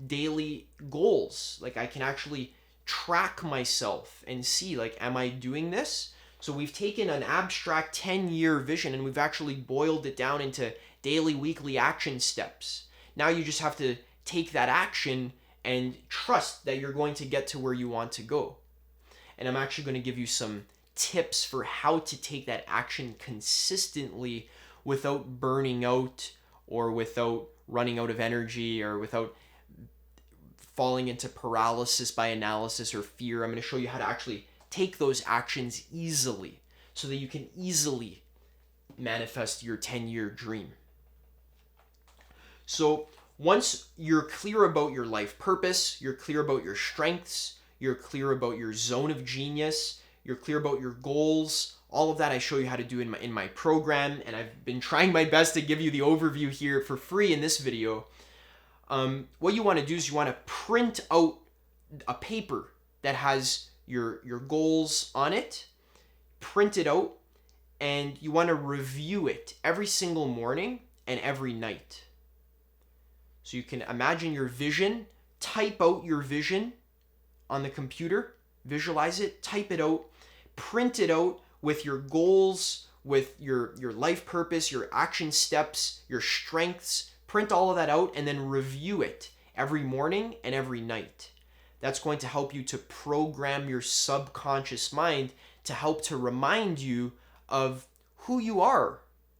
daily goals. Like, I can actually track myself and see, like, am I doing this? So we've taken an abstract 10-year vision and we've actually boiled it down into daily, weekly action steps. Now you just have to take that action and trust that you're going to get to where you want to go. And I'm actually going to give you some tips for how to take that action consistently without burning out, or without running out of energy, or without falling into paralysis by analysis or fear. I'm going to show you how to actually take those actions easily so that you can easily manifest your 10-year dream. So once you're clear about your life purpose, you're clear about your strengths, you're clear about your zone of genius, you're clear about your goals, all of that I show you how to do in my program, and I've been trying my best to give you the overview here for free in this video. What you want to do is you want to print out a paper that has your goals on it, print it out, and you want to review it every single morning and every night. So you can imagine your vision, type out your vision on the computer, visualize it, type it out, print it out with your goals, with your life purpose, your action steps, your strengths. Print all of that out and then review it every morning and every night. That's going to help you to program your subconscious mind to help to remind you of who you are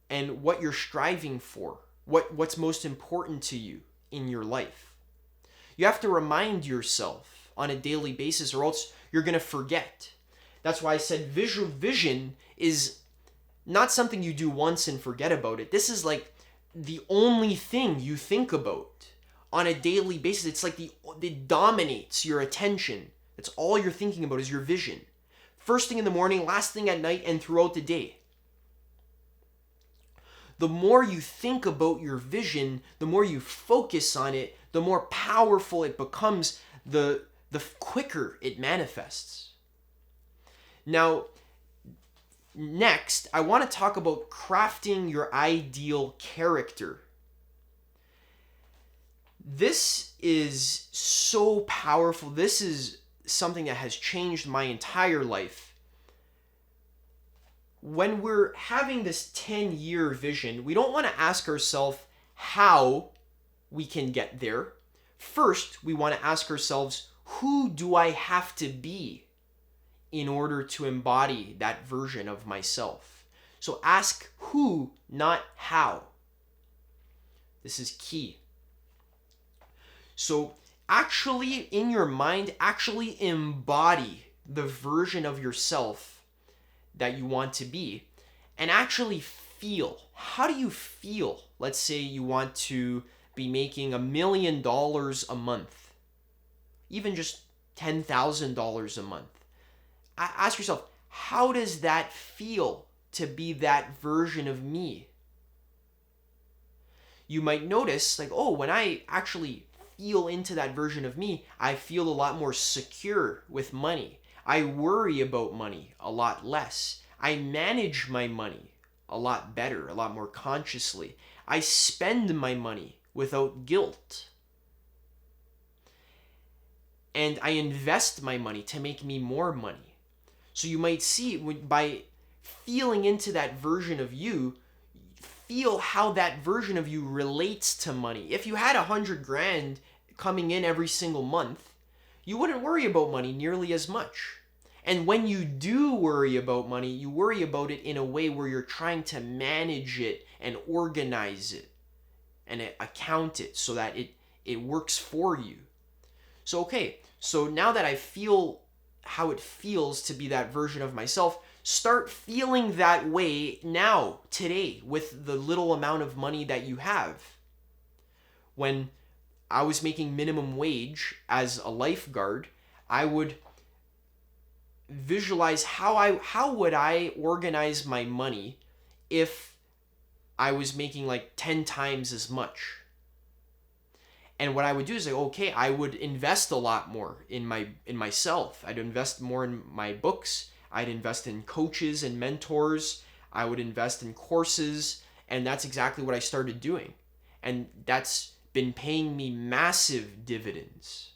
and what you're striving for, what's most important to you in your life. You have to remind yourself on a daily basis, or else you're going to forget. That's why I said visual vision is not something you do once and forget about it. This is like the only thing you think about on a daily basis. It's like it dominates your attention. That's all you're thinking about is your vision. First thing in the morning, last thing at night, and throughout the day. The more you think about your vision, the more you focus on it, the more powerful it becomes, the quicker it manifests. Now, next, I want to talk about crafting your ideal character. This is so powerful. This is something that has changed my entire life. When we're having this 10-year vision, we don't want to ask ourselves how we can get there. First, we want to ask ourselves, who do I have to be in order to embody that version of myself? So ask who, not how. This is key. So actually, in your mind, actually embody the version of yourself that you want to be, and actually feel. How do you feel? Let's say you want to be making $1 million a month, even just $10,000 a month. Ask yourself, how does that feel to be that version of me? You might notice, like, oh, when I actually feel into that version of me, I feel a lot more secure with money. I worry about money a lot less. I manage my money a lot better, a lot more consciously. I spend my money without guilt. And I invest my money to make me more money. So you might see, by feeling into that version of you, feel how that version of you relates to money. If you had $100,000 coming in every single month, you wouldn't worry about money nearly as much. And when you do worry about money, you worry about it in a way where you're trying to manage it and organize it and account it so that it works for you. So, okay, so now that I feel how it feels to be that version of myself, start feeling that way now, today, with the little amount of money that you have. When I was making minimum wage as a lifeguard, I would visualize how would I organize my money if I was making like 10 times as much. And what I would do is like, okay, I would invest a lot more in myself. I'd invest more in my books. I'd invest in coaches and mentors. I would invest in courses, and that's exactly what I started doing. And that's been paying me massive dividends.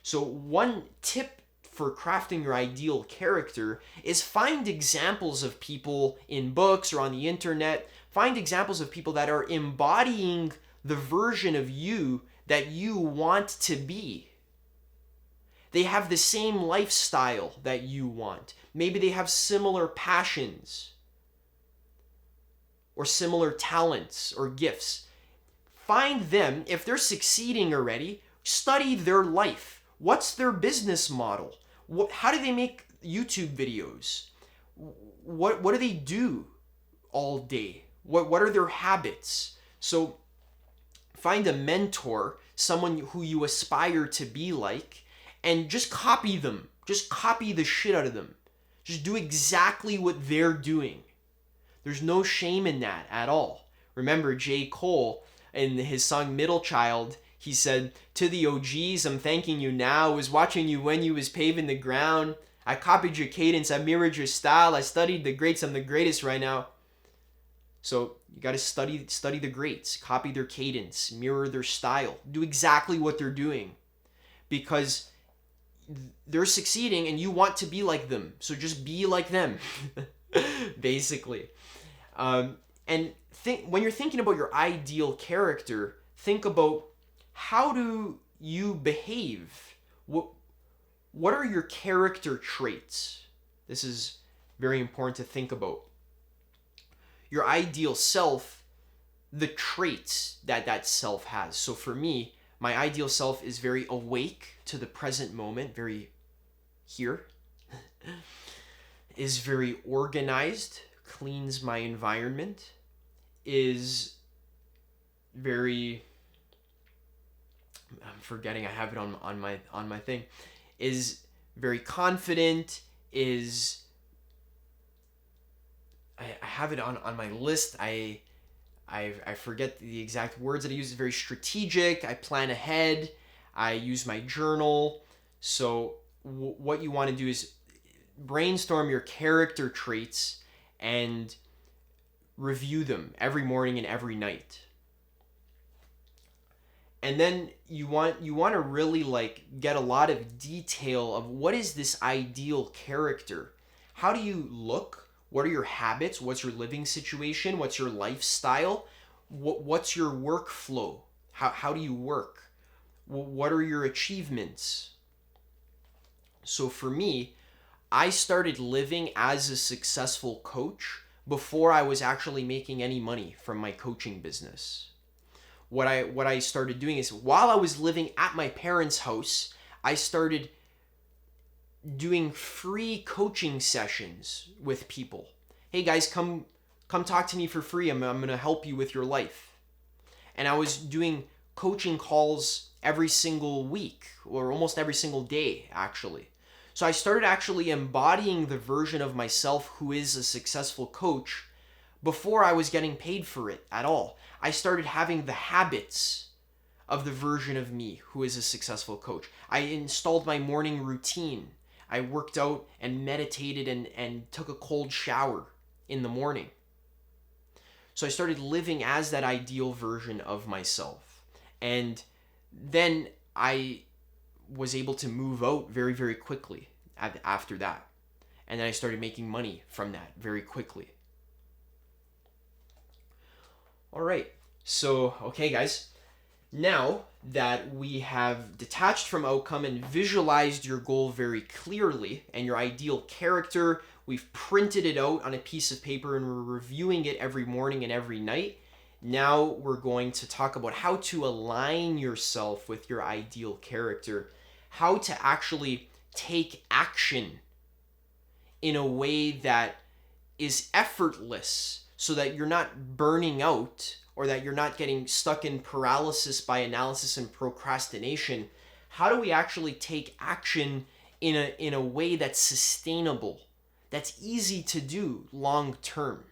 So one tip for crafting your ideal character is find examples of people in books or on the internet. Find examples of people that are embodying the version of you that you want to be. They have the same lifestyle that you want. Maybe they have similar passions or similar talents or gifts. Find them. If they're succeeding already, study their life. What's their business model? How do they make YouTube videos? What do they do all day? What are their habits? So find a mentor, someone who you aspire to be like, and just copy them. Just copy the shit out of them. Just do exactly what they're doing. There's no shame in that at all. Remember J. Cole in his song Middle Child, he said, "To the OGs, I'm thanking you now. I was watching you when you was paving the ground. I copied your cadence. I mirrored your style. I studied the greats. I'm the greatest right now." So you got to study the greats. Copy their cadence. Mirror their style. Do exactly what they're doing. Because they're succeeding and you want to be like them. So just be like them. Basically. And when you're thinking about your ideal character, think about, how do you behave? What are your character traits? This is very important to think about. Your ideal self, the traits that self has. So for me, My ideal self is very awake to the present moment, very here, is very organized, cleans my environment, is very, I'm forgetting, I have it on my thing, is very confident, is, I have it on my list. I forget the exact words that I use. It's very strategic. I plan ahead. I use my journal. So what you want to do is brainstorm your character traits and review them every morning and every night. And then you want to really like get a lot of detail of what is this ideal character? How do you look? What are your habits? What's your living situation? What's your lifestyle? What's your workflow? How do you work? What are your achievements? So for me, I started living as a successful coach before I was actually making any money from my coaching business. What I started doing is, while I was living at my parents' house, I started doing free coaching sessions with people. Hey guys, come talk to me for free. I'm going to help you with your life. And I was doing coaching calls every single week, or almost every single day, actually. So I started actually embodying the version of myself who is a successful coach before I was getting paid for it at all. I started having the habits of the version of me who is a successful coach. I installed my morning routine. I worked out and meditated and took a cold shower in the morning. So I started living as that ideal version of myself. And then I was able to move out very, very quickly after that. And then I started making money from that very quickly. All right. So, okay, guys. Now that we have detached from outcome and visualized your goal very clearly and your ideal character, we've printed it out on a piece of paper and we're reviewing it every morning and every night. Now we're going to talk about how to align yourself with your ideal character, how to actually take action in a way that is effortless so that you're not burning out or that you're not getting stuck in paralysis by analysis and procrastination. How do we actually take action in a way that's sustainable, that's easy to do long term?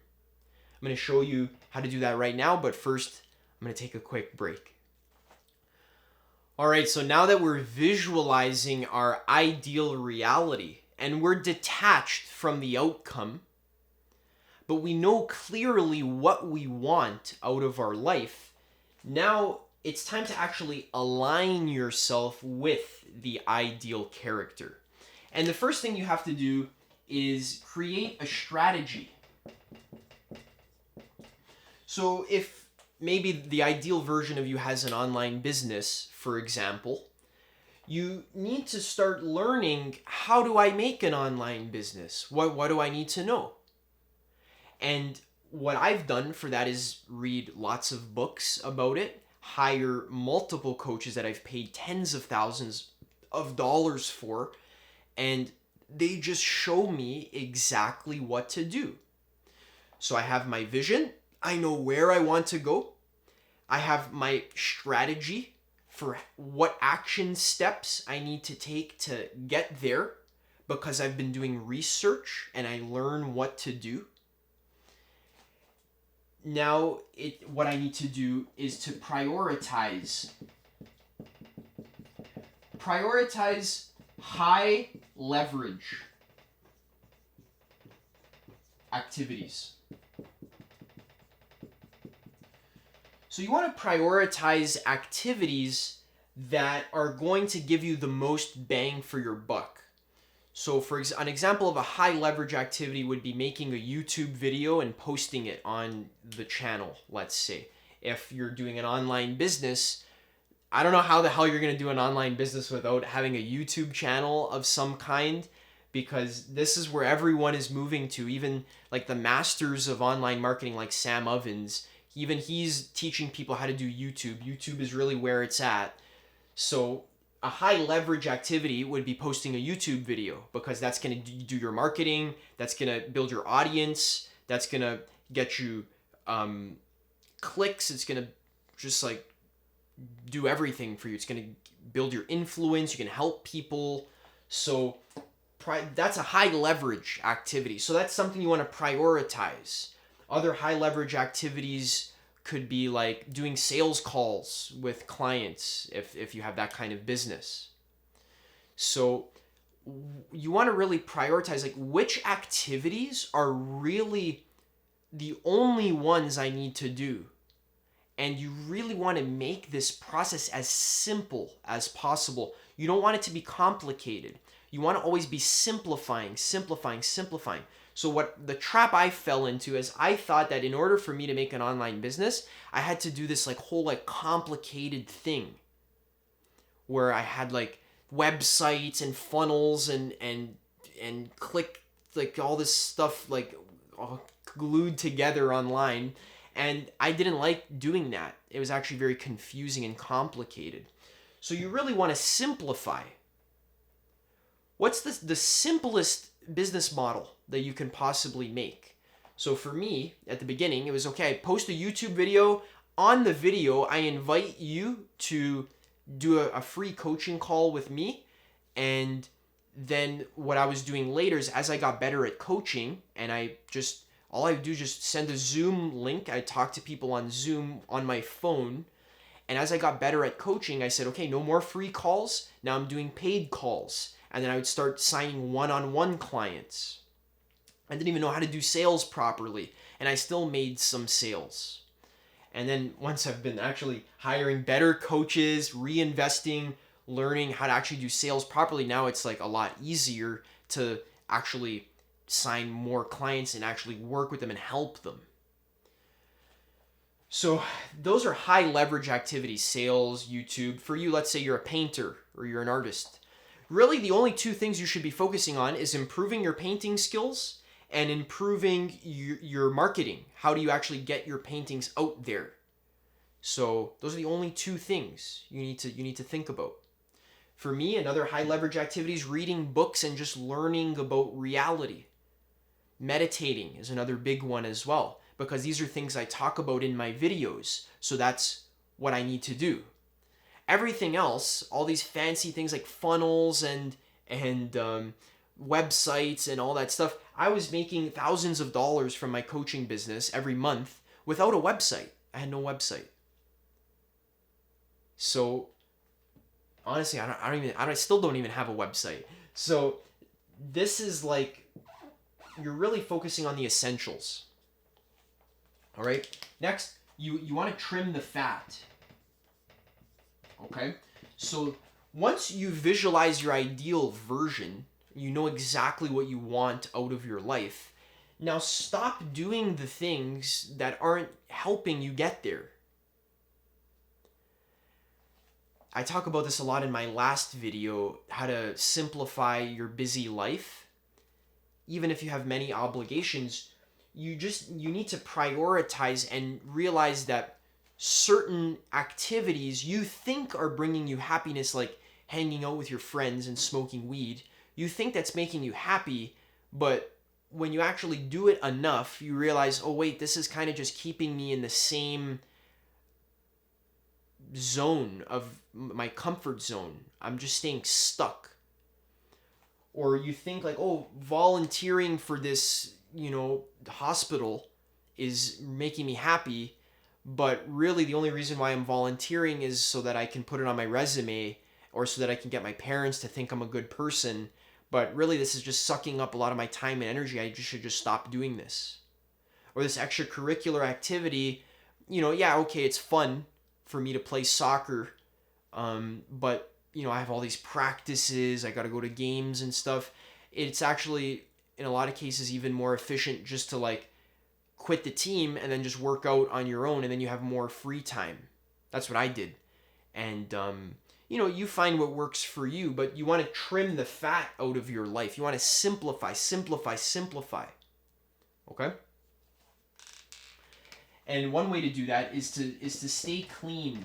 I'm going to show you how to do that right now, but first I'm going to take a quick break. All right, so now that we're visualizing our ideal reality and we're detached from the outcome, but we know clearly what we want out of our life, now it's time to actually align yourself with the ideal character. And the first thing you have to do is create a strategy. So if maybe the ideal version of you has an online business, for example, you need to start learning, how do I make an online business? What do I need to know? And what I've done for that is read lots of books about it, hire multiple coaches that I've paid tens of thousands of dollars for, and they just show me exactly what to do. So I have my vision, I know where I want to go, I have my strategy for what action steps I need to take to get there, because I've been doing research and I learn what to do. Now, what I need to do is to prioritize high leverage activities. So you want to prioritize activities that are going to give you the most bang for your buck. So an example of a high leverage activity would be making a YouTube video and posting it on the channel, let's say. If you're doing an online business, I don't know how the hell you're going to do an online business without having a YouTube channel of some kind, because this is where everyone is moving to. Even like the masters of online marketing like Sam Ovens, even he's teaching people how to do YouTube. YouTube is really where it's at. So a high leverage activity would be posting a YouTube video, because that's going to do your marketing, that's going to build your audience, that's going to get you clicks, it's going to just like do everything for you. It's going to build your influence, you can help people. So that's a high leverage activity. So that's something you want to prioritize. Other high leverage activities could be like doing sales calls with clients if you have that kind of business. So you want to really prioritize like which activities are really the only ones I need to do. And you really want to make this process as simple as possible. You don't want it to be complicated. You want to always be simplifying, simplifying, simplifying. So what the trap I fell into is I thought that in order for me to make an online business, I had to do this like whole like complicated thing where I had like websites and funnels and click like all this stuff like all glued together online. And I didn't like doing that. It was actually very confusing and complicated. So you really want to simplify. What's the simplest business model that you can possibly make? So for me, at the beginning, it was okay, I post a YouTube video. On the video, I invite you to do a free coaching call with me. And then what I was doing later is as I got better at coaching, and all I do is just send a Zoom link. I talk to people on Zoom on my phone. And as I got better at coaching, I said, okay, no more free calls. Now I'm doing paid calls. And then I would start signing one-on-one clients. I didn't even know how to do sales properly. And I still made some sales. And then once I've been actually hiring better coaches, reinvesting, learning how to actually do sales properly, now it's like a lot easier to actually sign more clients and actually work with them and help them. So those are high leverage activities, sales, YouTube. For you, let's say you're a painter or you're an artist. Really, the only two things you should be focusing on is improving your painting skills and improving your marketing. How do you actually get your paintings out there? So those are the only two things you need to think about. For me, another high leverage activity is reading books and just learning about reality. Meditating is another big one as well, because these are things I talk about in my videos. So that's what I need to do. Everything else, all these fancy things like funnels and websites and all that stuff, I was making thousands of dollars from my coaching business every month without a website. I had no website. So honestly, I still don't even have a website. So this is like, you're really focusing on the essentials. All right. Next, you want to trim the fat. Okay. So once you visualize your ideal version, you know exactly what you want out of your life. Now stop doing the things that aren't helping you get there. I talk about this a lot in my last video, how to simplify your busy life. Even if you have many obligations, you need to prioritize and realize that certain activities you think are bringing you happiness, like hanging out with your friends and smoking weed, you think that's making you happy, but when you actually do it enough, you realize, oh wait, this is kind of just keeping me in the same zone of my comfort zone. I'm just staying stuck. Or you think like, oh, volunteering for this, hospital is making me happy, but really the only reason why I'm volunteering is so that I can put it on my resume or so that I can get my parents to think I'm a good person. But really this is just sucking up a lot of my time and energy. I should just stop doing this. Or this extracurricular activity, okay, it's fun for me to play soccer, but I have all these practices, I got to go to games and stuff. It's actually, in a lot of cases, even more efficient just to like quit the team and then just work out on your own, and then you have more free time. That's what I did. And, you find what works for you, but you want to trim the fat out of your life. You want to simplify, simplify, simplify. Okay? And one way to do that is to stay clean.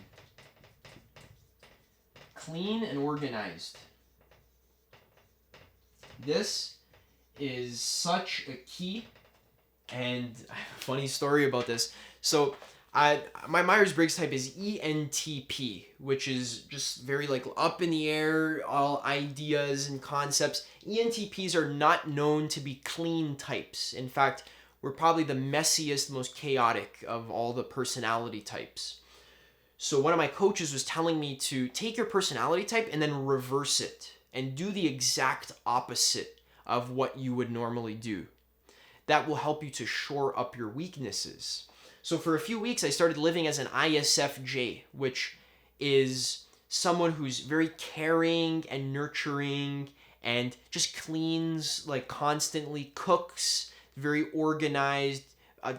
clean and organized. This is such a key. And I have a funny story about this. So my Myers-Briggs type is ENTP, which is just very like up in the air, all ideas and concepts. ENTPs are not known to be clean types. In fact, we're probably the messiest, most chaotic of all the personality types. So one of my coaches was telling me to take your personality type and then reverse it and do the exact opposite of what you would normally do. That will help you to shore up your weaknesses. So for a few weeks, I started living as an ISFJ, which is someone who's very caring and nurturing and just cleans, like constantly cooks, very organized,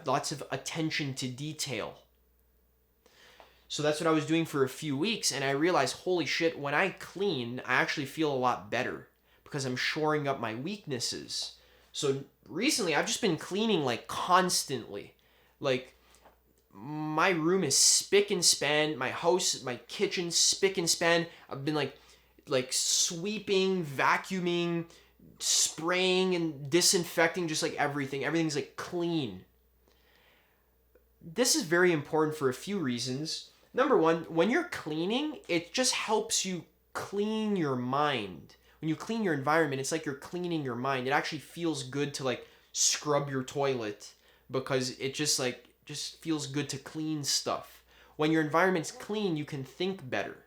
lots of attention to detail. So that's what I was doing for a few weeks, and I realized, holy shit, when I clean, I actually feel a lot better because I'm shoring up my weaknesses. So recently, I've just been cleaning like constantly. Like, my room is spick and span. My house, my kitchen, spick and span. I've been like sweeping, vacuuming, spraying, and disinfecting, just like everything. Everything's like clean. This is very important for a few reasons. Number one, when you're cleaning, it just helps you clean your mind. When you clean your environment, it's like you're cleaning your mind. It actually feels good to like scrub your toilet because it just feels good to clean stuff. When your environment's clean, you can think better.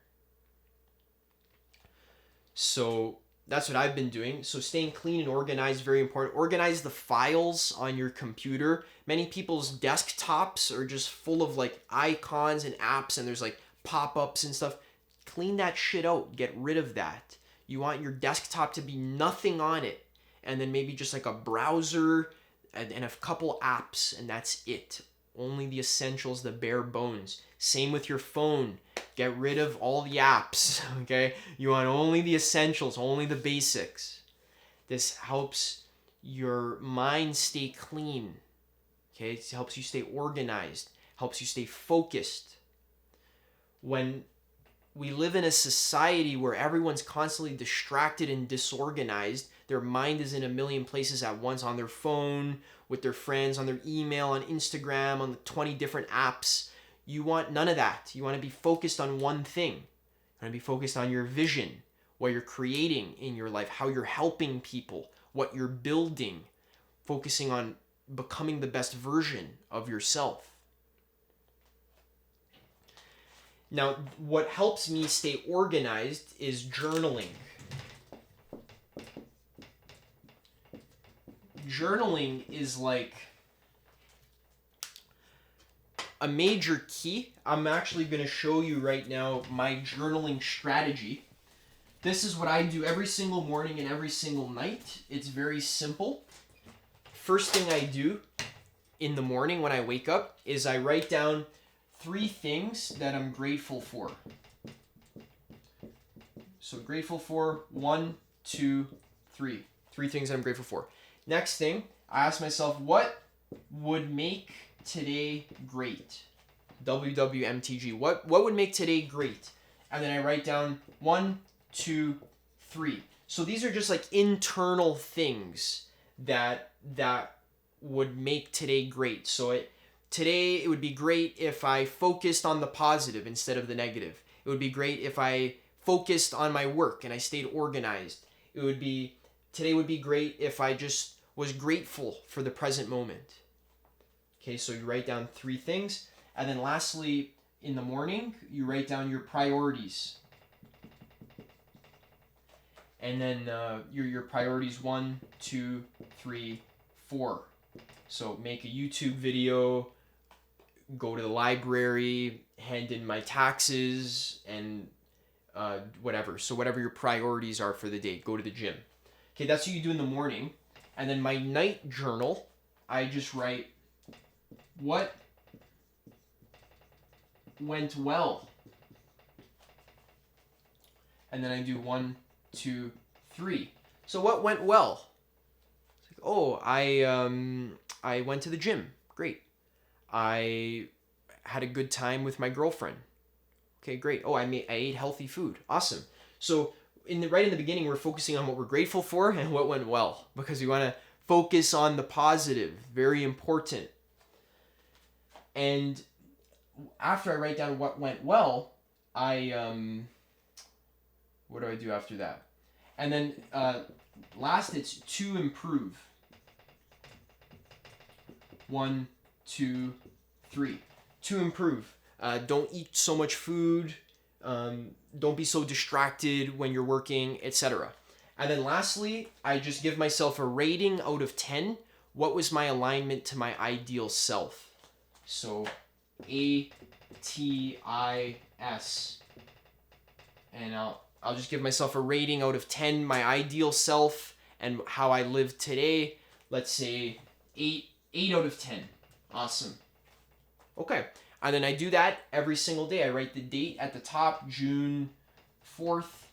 So that's what I've been doing. So staying clean and organized is very important. Organize the files on your computer. Many people's desktops are just full of like icons and apps, and there's like pop-ups and stuff. Clean that shit out. Get rid of that. You want your desktop to be nothing on it, and then maybe just like a browser and a couple apps, and that's it. Only the essentials, the bare bones. Same with your phone. Get rid of all the apps, okay? You want only the essentials, only the basics. This helps your mind stay clean, okay? It helps you stay organized, helps you stay focused. When we live in a society where everyone's constantly distracted and disorganized, their mind is in a million places at once, on their phone, with their friends, on their email, on Instagram, on the 20 different apps. You want none of that. You want to be focused on one thing. You want to be focused on your vision, what you're creating in your life, how you're helping people, what you're building, focusing on becoming the best version of yourself. Now, what helps me stay organized is journaling. Journaling is like a major key. I'm actually going to show you right now my journaling strategy. This is what I do every single morning and every single night. It's very simple. First thing I do in the morning when I wake up is I write down 3 things that I'm grateful for. So grateful for 1, 2, 3. 3 things I'm grateful for. Next thing, I ask myself, what would make today great? WWMTG. What would make today great? And then I write down 1, 2, 3. So these are just like internal things that would make today great. So today it would be great if I focused on the positive instead of the negative. It would be great if I focused on my work and I stayed organized. Today would be great if I just was grateful for the present moment. Okay, so you write down 3 things. And then lastly, in the morning, you write down your priorities. And then your priorities 1, 2, 3, 4. So make a YouTube video, go to the library, hand in my taxes, and whatever. So whatever your priorities are for the day, go to the gym. Okay, that's what you do in the morning. And then my night journal, I just write what went well. And then I do 1, 2, 3. So what went well? It's like, oh, I went to the gym. Great. I had a good time with my girlfriend. Okay, great. Oh, I ate healthy food. Awesome. So right in the beginning, we're focusing on what we're grateful for and what went well, because we want to focus on the positive. Very important. And after I write down what went well, what do I do after that? And then last, it's to improve. 1, 2, 3. To improve. Don't eat so much food. Don't be so distracted when you're working, etc. And then lastly, I just give myself a rating out of 10. What was my alignment to my ideal self? So ATIS. And I'll just give myself a rating out of 10, my ideal self and how I live today. Let's say 8 out of 10. Awesome. Okay. And then I do that every single day. I write the date at the top, June 4th,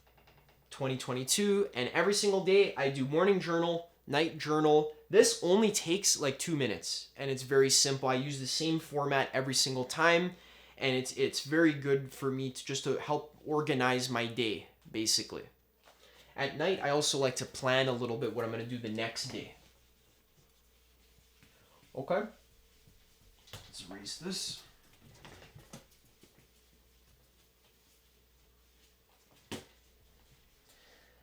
2022. And every single day I do morning journal, night journal. This only takes like 2 minutes and it's very simple. I use the same format every single time. And it's very good for me to help organize my day, basically. At night, I also like to plan a little bit what I'm going to do the next day. Okay? Let's erase this.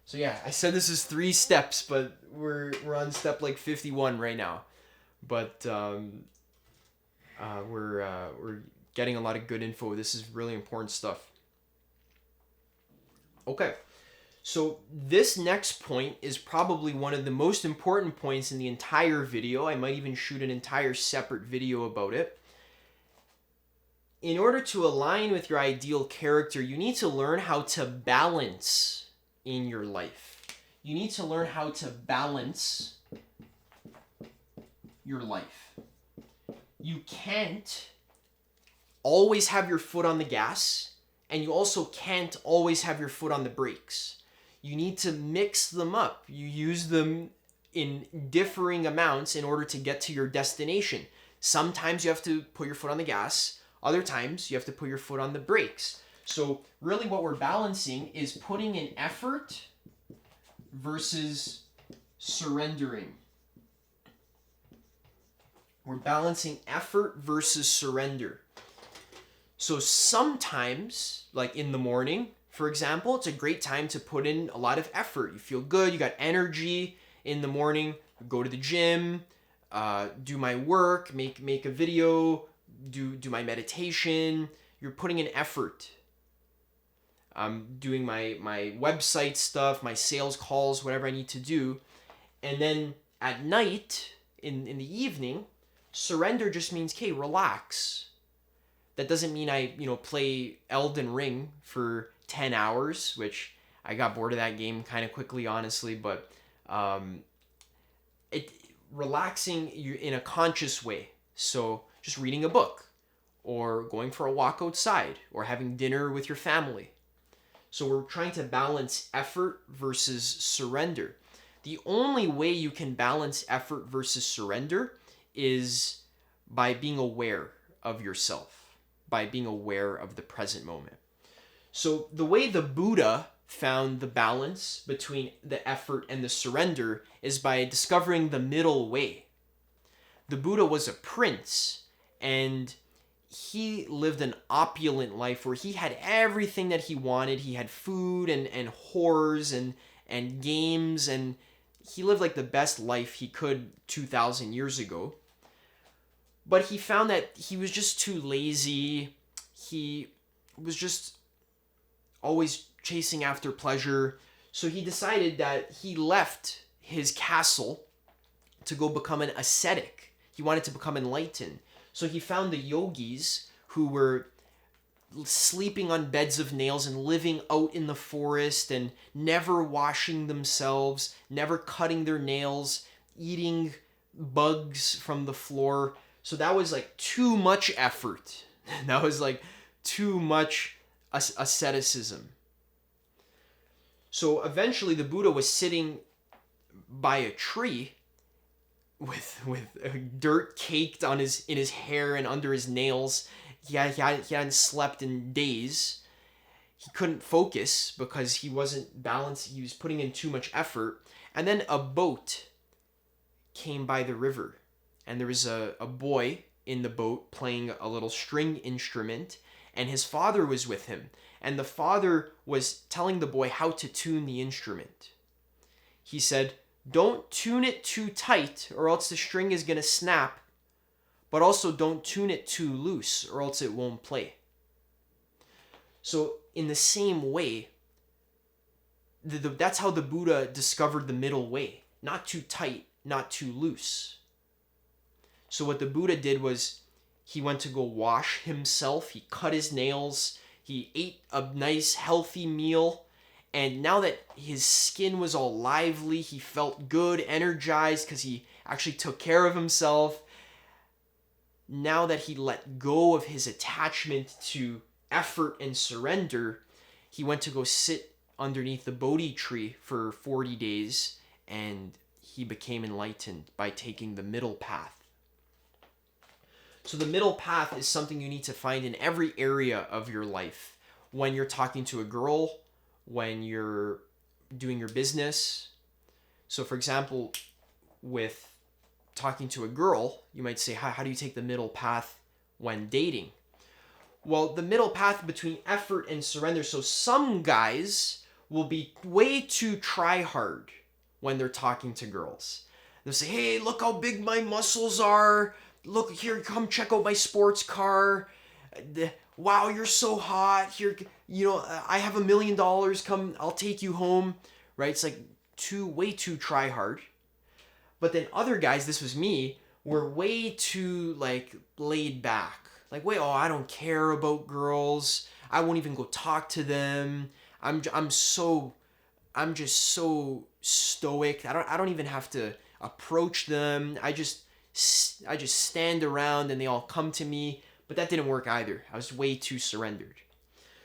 So yeah, I said this is 3 steps, but we're on step like 51 right now. But we're getting a lot of good info. This is really important stuff. Okay. So this next point is probably one of the most important points in the entire video. I might even shoot an entire separate video about it. In order to align with your ideal character, you need to learn how to balance in your life. You need to learn how to balance your life. You can't always have your foot on the gas, and you also can't always have your foot on the brakes. You need to mix them up. You use them in differing amounts in order to get to your destination. Sometimes you have to put your foot on the gas. Other times you have to put your foot on the brakes. So really what we're balancing is putting in effort versus surrendering. We're balancing effort versus surrender. So sometimes, like in the morning, for example, it's a great time to put in a lot of effort. You feel good, you got energy in the morning, go to the gym, do my work, make a video, do my meditation. You're putting in effort. I'm doing my website stuff, my sales calls, whatever I need to do. And then at night, in the evening, surrender just means, okay, relax. That doesn't mean I, play Elden Ring for 10 hours, which I got bored of that game kind of quickly, honestly, but relaxing you in a conscious way. So just reading a book or going for a walk outside or having dinner with your family. So we're trying to balance effort versus surrender. The only way you can balance effort versus surrender is by being aware of yourself, by being aware of the present moment. So the way the Buddha found the balance between the effort and the surrender is by discovering the middle way. The Buddha was a prince, and he lived an opulent life where he had everything that he wanted. He had food and whores and games, and he lived like the best life he could 2,000 years ago. But he found that he was just too lazy. He was just always chasing after pleasure. So he decided that he left his castle to go become an ascetic. He wanted to become enlightened. So he found the yogis who were sleeping on beds of nails and living out in the forest and never washing themselves, never cutting their nails, eating bugs from the floor. So that was like too much effort. That was like too much asceticism. So eventually the Buddha was sitting by a tree with dirt caked in his hair and under his nails. He hadn't slept in days. he couldn't focus because he wasn't balanced. He was putting in too much effort. And then a boat came by the river, and there was a boy in the boat playing a little string instrument, and his father was with him. And the father was telling the boy how to tune the instrument. He said, don't tune it too tight or else the string is going to snap, but also don't tune it too loose or else it won't play. So in the same way, that's how the Buddha discovered the middle way. Not too tight, not too loose. So what the Buddha did was he went to go wash himself. He cut his nails. He ate a nice healthy meal. And now that his skin was all lively, he felt good, energized because he actually took care of himself. Now that he let go of his attachment to effort and surrender, he went to go sit underneath the Bodhi tree for 40 days, and he became enlightened by taking the middle path. So the middle path is something you need to find in every area of your life. When you're talking to a girl, when you're doing your business. So for example, with talking to a girl, you might say, how do you take the middle path when dating? Well, the middle path between effort and surrender. So some guys will be way too try hard when they're talking to girls. They'll say, hey, look how big my muscles are. Look here, come check out my sports car. Wow, you're so hot. Here, I have $1 million. Come, I'll take you home. Right? It's like way too try hard. But then other guys, this was me, were way too laid back. I don't care about girls. I won't even go talk to them. I'm just so stoic. I don't even have to approach them. I just stand around and they all come to me. But that didn't work either. I was way too surrendered.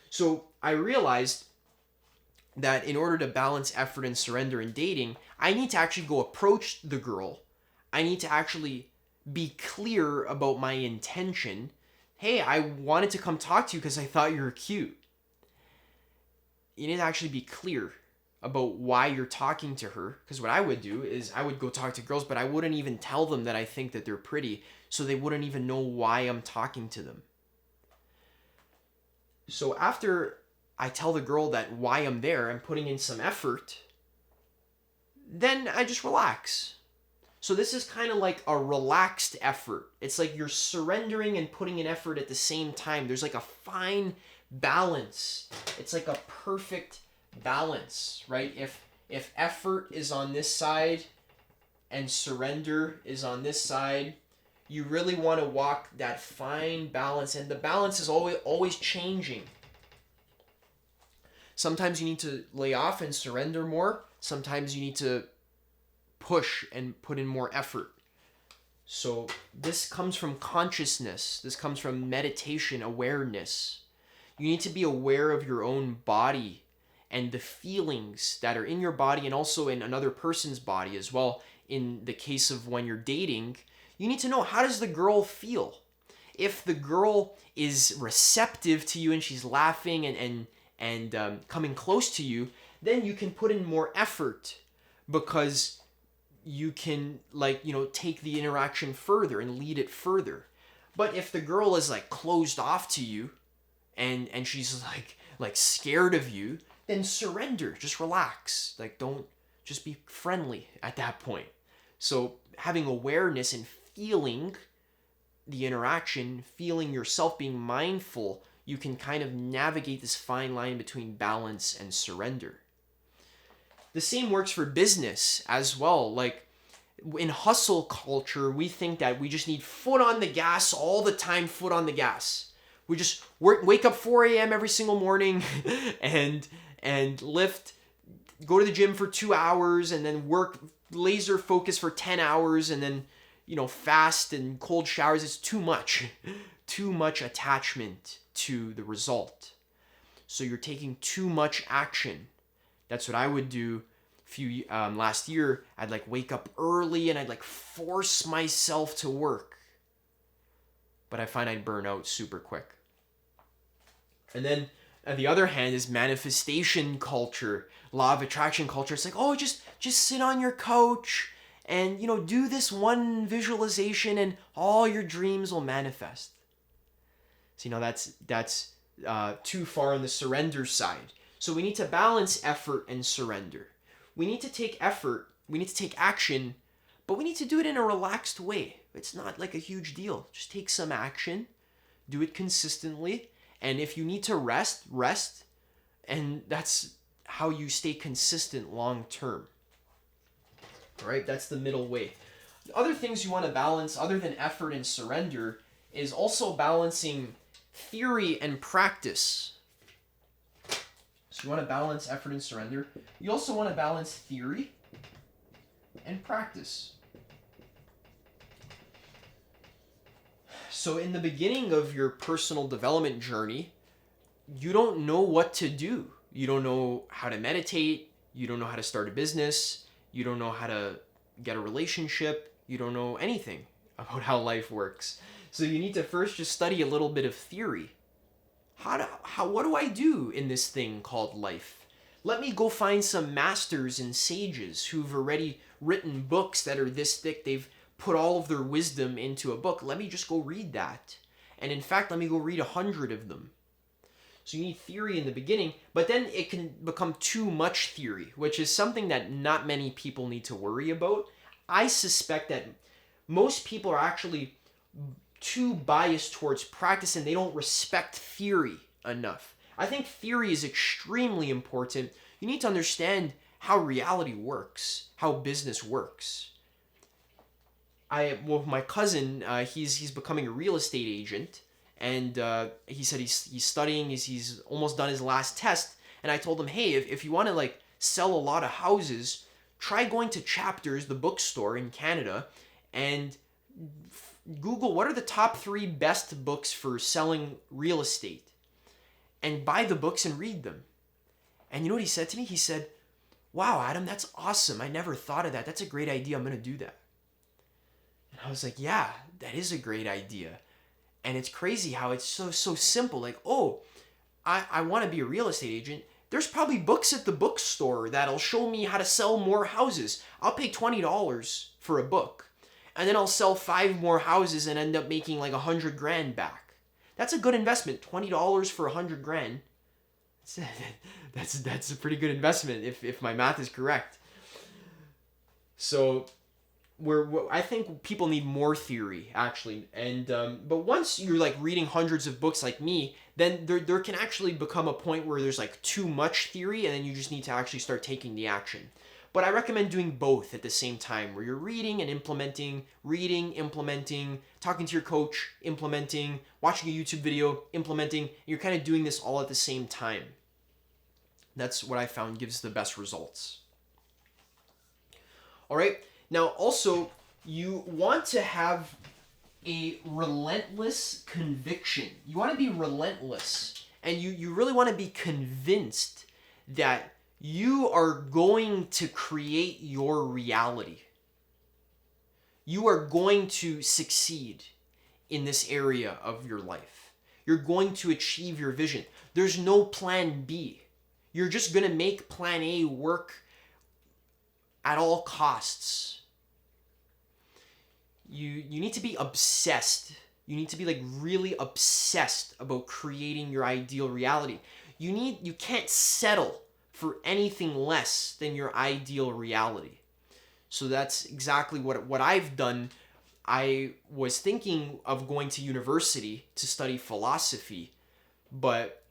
So I realized that in order to balance effort and surrender in dating, I need to actually go approach the girl. I need to actually be clear about my intention. Hey, I wanted to come talk to you because I thought you were cute. You need to actually be clear about why you're talking to her. Because what I would do is I would go talk to girls, but I wouldn't even tell them that I think that they're pretty, so they wouldn't even know why I'm talking to them. So after I tell the girl that why I'm there, I'm putting in some effort, then I just relax. So this is kind of like a relaxed effort. It's like you're surrendering and putting in effort at the same time. There's like a fine balance. It's like a perfect balance, right? If effort is on this side and surrender is on this side, you really want to walk that fine balance, and the balance is always changing. Sometimes you need to lay off and surrender more. Sometimes you need to push and put in more effort. So this comes from consciousness. This comes from meditation, awareness. You need to be aware of your own body and the feelings that are in your body and also in another person's body as well. In the case of when you're dating, you need to know, how does the girl feel? If the girl is receptive to you and she's laughing and coming close to you, then you can put in more effort, because you can take the interaction further and lead it further. But if the girl is closed off to you and she's like scared of you, then surrender, just relax. Don't just be friendly at that point. So having awareness and feeling the interaction, feeling yourself, being mindful, you can kind of navigate this fine line between balance and surrender. The same works for business as well. In hustle culture, we think that we just need foot on the gas all the time, foot on the gas. We just wake up 4 a.m. every single morning and lift, go to the gym for 2 hours, and then work laser focus for 10 hours, and then fast and cold showers. It's too much attachment to the result. So you're taking too much action. That's what I would do. Last year, I'd wake up early and I'd force myself to work, but I find I'd burn out super quick. And then On the other hand is manifestation culture, law of attraction culture. It's like, oh, just sit on your couch and, you know, do this one visualization and all your dreams will manifest. So, you know, that's too far on the surrender side. So we need to balance effort and surrender. We need to take effort, we need to take action, but we need to do it in a relaxed way. It's not like a huge deal. Just take some action, do it consistently, and if you need to rest, rest, and that's how you stay consistent long term. All right, that's the middle way. The other things you want to balance other than effort and surrender is also balancing theory and practice. So you want to balance effort and surrender. You also want to balance theory and practice. So in the beginning of your personal development journey, you don't know what to do. You don't know how to meditate. You don't know how to start a business. You don't know how to get a relationship. You don't know anything about how life works. So you need to first just study a little bit of theory. What do I do in this thing called life? Let me go find some masters and sages who've already written books that are this thick. They've put all of their wisdom into a book. Let me just go read that. And in fact, let me go read 100 of them. So you need theory in the beginning, but then it can become too much theory, which is something that not many people need to worry about. I suspect that most people are actually too biased towards practice and they don't respect theory enough. I think theory is extremely important. You need to understand how reality works, how business works. My cousin, he's becoming a real estate agent, and he said he's studying, he's almost done his last test, and I told him, hey, if you want to like sell a lot of houses, try going to Chapters, the bookstore in Canada, and Google what are the top 3 best books for selling real estate, and buy the books and read them. And you know what he said to me? He said, wow, Adam, that's awesome. I never thought of that. That's a great idea. I'm going to do that. And I was like, yeah, that is a great idea. And it's crazy how it's so simple. Like, oh, I want to be a real estate agent. There's probably books at the bookstore that'll show me how to sell more houses. I'll pay $20 for a book. And then I'll sell 5 more houses and end up making like $100,000 back. That's a good investment. $20 for $100,000. That's a pretty good investment if my math is correct. So I think people need more theory actually, and but once you're like reading hundreds of books like me, then there can actually become a point where there's like too much theory, and then you just need to actually start taking the action. But I recommend doing both at the same time, where you're reading and implementing, talking to your coach, implementing, watching a YouTube video, implementing. You're kind of doing this all at the same time. That's what I found gives the best results. All right. Now, also, you want to have a relentless conviction. You want to be relentless, and you really want to be convinced that you are going to create your reality. You are going to succeed in this area of your life. You're going to achieve your vision. There's no plan B. You're just going to make plan A work at all costs. You need to be obsessed. You need to be like really obsessed about creating your ideal reality. You can't settle for anything less than your ideal reality. So that's exactly what I've done. I was thinking of going to university to study philosophy, but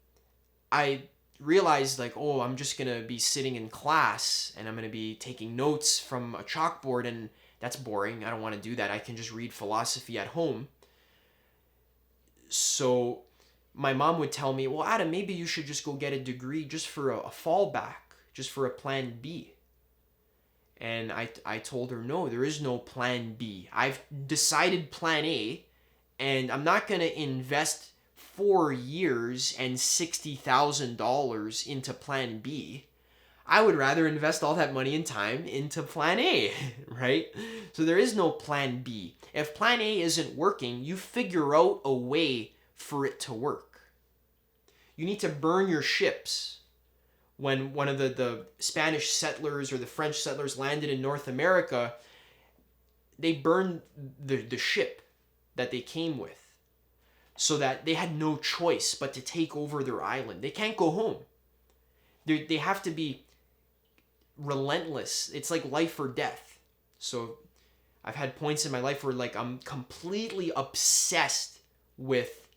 I realized like, oh, I'm just going to be sitting in class and I'm going to be taking notes from a chalkboard, and that's boring. I don't want to do that. I can just read philosophy at home. So my mom would tell me, well, Adam, maybe you should just go get a degree just for a fallback, just for a plan B. And I told her, no, there is no plan B. I've decided plan A, and I'm not going to invest 4 years and $60,000 into plan B. I would rather invest all that money and time into plan A, right? So there is no plan B. If plan A isn't working, you figure out a way for it to work. You need to burn your ships. When one of the Spanish settlers or the French settlers landed in North America, they burned the ship that they came with so that they had no choice but to take over their island. They can't go home. They have to be relentless. It's like life or death. So I've had points in my life where like I'm completely obsessed with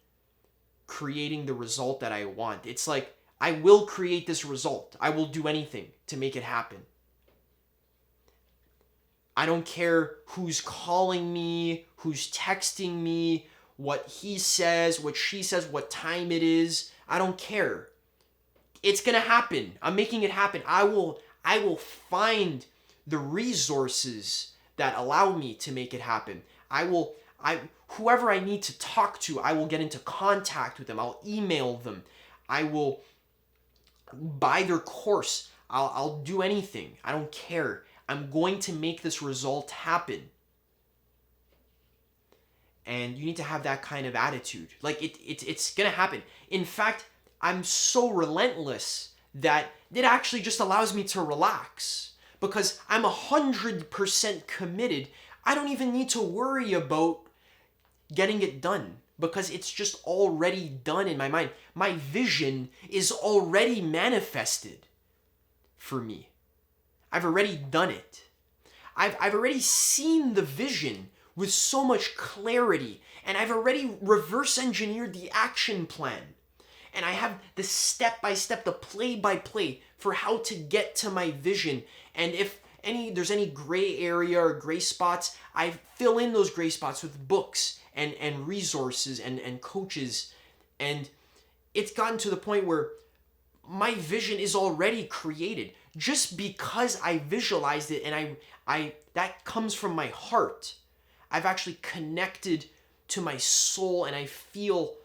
creating the result that I want. It's like, I will create this result. I will do anything to make it happen. I don't care who's calling me, who's texting me, what he says, what she says, what time it is. I don't care. It's gonna happen. I'm making it happen. I will find the resources that allow me to make it happen. Whoever I need to talk to, I will get into contact with them. I'll email them. I will buy their course. I'll do anything. I don't care. I'm going to make this result happen. And you need to have that kind of attitude. Like it's gonna happen. In fact, I'm so relentless that it actually just allows me to relax because I'm 100% committed. I don't even need to worry about getting it done because it's just already done in my mind. My vision is already manifested for me. I've already done it. I've already seen the vision with so much clarity, and I've already reverse engineered the action plan. And I have the step-by-step, the play-by-play for how to get to my vision. And if there's any gray area or gray spots, I fill in those gray spots with books and resources and coaches. And it's gotten to the point where my vision is already created just because I visualized it, and I that comes from my heart. I've actually connected to my soul, and I feel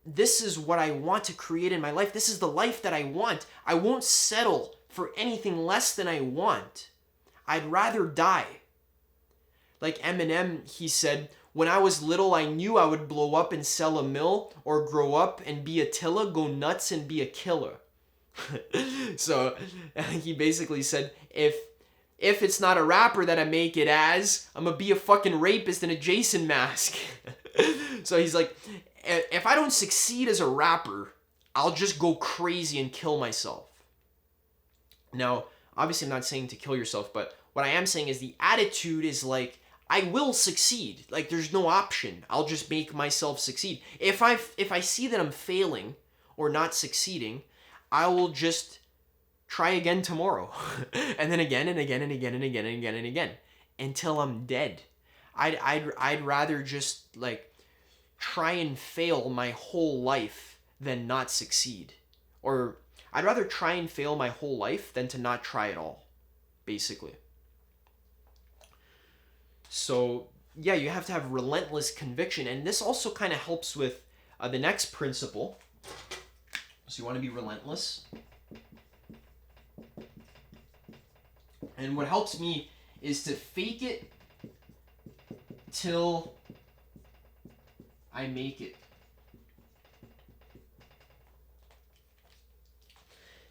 this is what I want to create in my life. This is the life that I want. I won't settle for anything less than I want. I'd rather die. Like Eminem, he said, when I was little, I knew I would blow up and sell a mill, or grow up and be Attila, go nuts and be a killer. So he basically said, if it's not a rapper that I make it as, I'm gonna be a fucking rapist in a Jason mask. So he's like, if I don't succeed as a rapper, I'll just go crazy and kill myself. Now, obviously I'm not saying to kill yourself, but what I am saying is the attitude is like, I will succeed. Like, there's no option. I'll just make myself succeed. If I see that I'm failing or not succeeding, I will just try again tomorrow. And then again and again and again and again and again and again until I'm dead. I'd rather just like try and fail my whole life than not succeed. Or I'd rather try and fail my whole life than to not try at all, basically. So yeah, you have to have relentless conviction. And this also kind of helps with the next principle. So you want to be relentless. And what helps me is to fake it till I make it.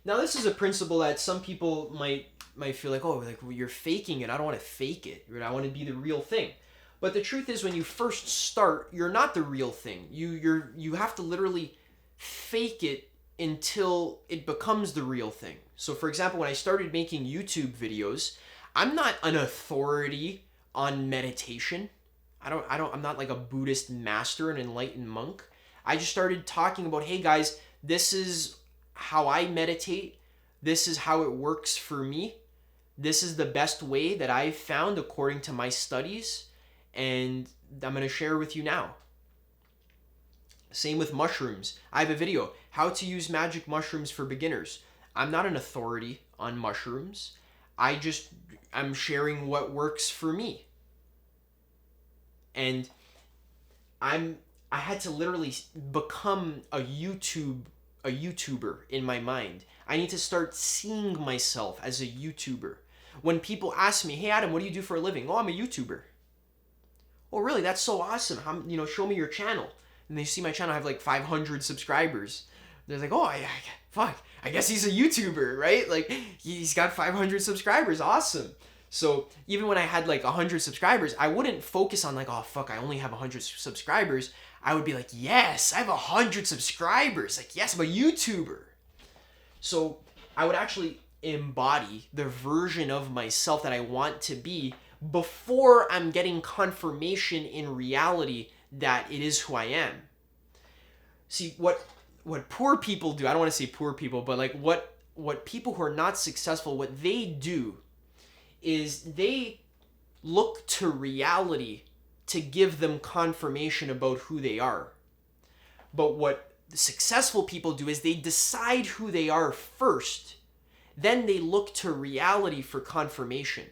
Now this is a principle that some people might feel like, oh, like, well, you're faking it. I don't want to fake it. I want to be the real thing. But the truth is, when you first start, you're not the real thing. You have to literally fake it until it becomes the real thing. So for example, when I started making YouTube videos, I'm not an authority on meditation. I'm not like a Buddhist master, an enlightened monk. I just started talking about, hey guys, this is how I meditate. This is how it works for me. This is the best way that I've found according to my studies, and I'm going to share with you now. Same with mushrooms. I have a video, how to use magic mushrooms for beginners. I'm not an authority on mushrooms. I'm sharing what works for me. And I had to literally become a YouTuber in my mind. I need to start seeing myself as a YouTuber. When people ask me, hey Adam, what do you do for a living? Oh, I'm a YouTuber. Oh really? That's so awesome. Show me your channel. And they see my channel, I have like 500 subscribers. They're like, oh, fuck, I guess he's a YouTuber, right? Like, he's got 500 subscribers. Awesome. So even when I had like 100 subscribers, I wouldn't focus on like, oh, fuck, I only have 100 subscribers. I would be like, yes, I have 100 subscribers. Like, yes, I'm a YouTuber. So I would actually embody the version of myself that I want to be before I'm getting confirmation in reality that it is who I am. See, what poor people do, I don't want to say poor people, but like what people who are not successful, what they do is they look to reality to give them confirmation about who they are. But what the successful people do is they decide who they are first, then they look to reality for confirmation.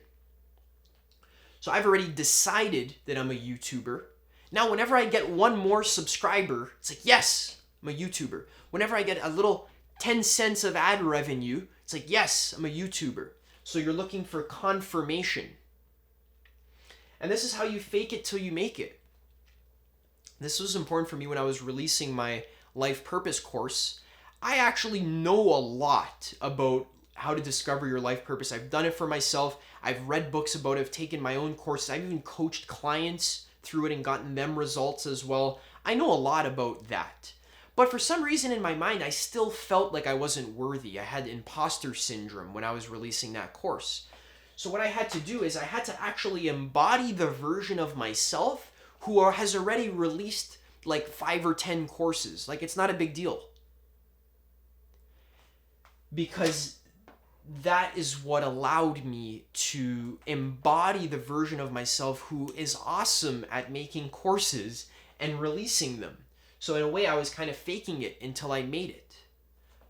So I've already decided that I'm a YouTuber. Now, whenever I get one more subscriber, it's like, yes, I'm a YouTuber. Whenever I get a little 10 cents of ad revenue, it's like, yes, I'm a YouTuber. So you're looking for confirmation. And this is how you fake it till you make it. This was important for me when I was releasing my life purpose course. I actually know a lot about how to discover your life purpose. I've done it for myself. I've read books about it. I've taken my own courses. I've even coached clients through it and gotten them results as well. I know a lot about that. But for some reason in my mind, I still felt like I wasn't worthy. I had imposter syndrome when I was releasing that course. So what I had to do is I had to actually embody the version of myself who has already released like 5 or 10 courses. Like, it's not a big deal. Because that is what allowed me to embody the version of myself who is awesome at making courses and releasing them. So in a way, I was kind of faking it until I made it.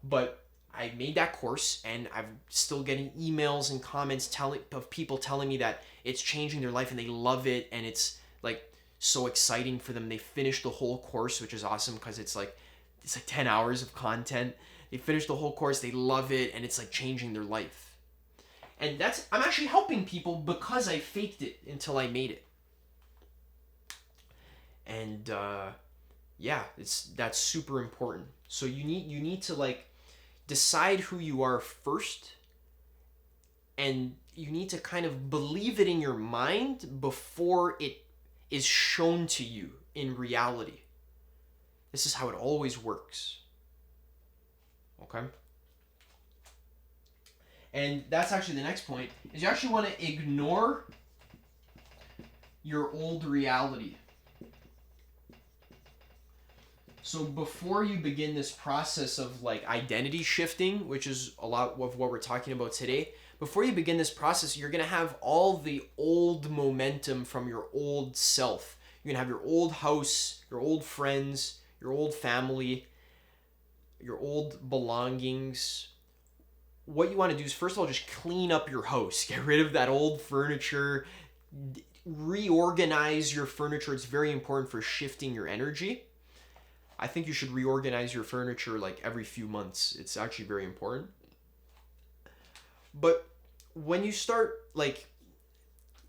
But I made that course, and I'm still getting emails and comments of people telling me that it's changing their life and they love it, and it's like so exciting for them. They finished the whole course, which is awesome because it's like 10 hours of content. They finished the whole course, they love it, and it's like changing their life. And I'm actually helping people because I faked it until I made it. And yeah, that's super important. So you need to like decide who you are first, and you need to kind of believe it in your mind before it is shown to you in reality. This is how it always works. Okay? And that's actually the next point, is you actually want to ignore your old reality. So before you begin this process of like identity shifting, which is a lot of what we're talking about today, before you begin this process, you're going to have all the old momentum from your old self. You're going to have your old house, your old friends, your old family, your old belongings. What you want to do is, first of all, just clean up your house. Get rid of that old furniture. Reorganize your furniture. It's very important for shifting your energy. I think you should reorganize your furniture like every few months. It's actually very important. But when you start like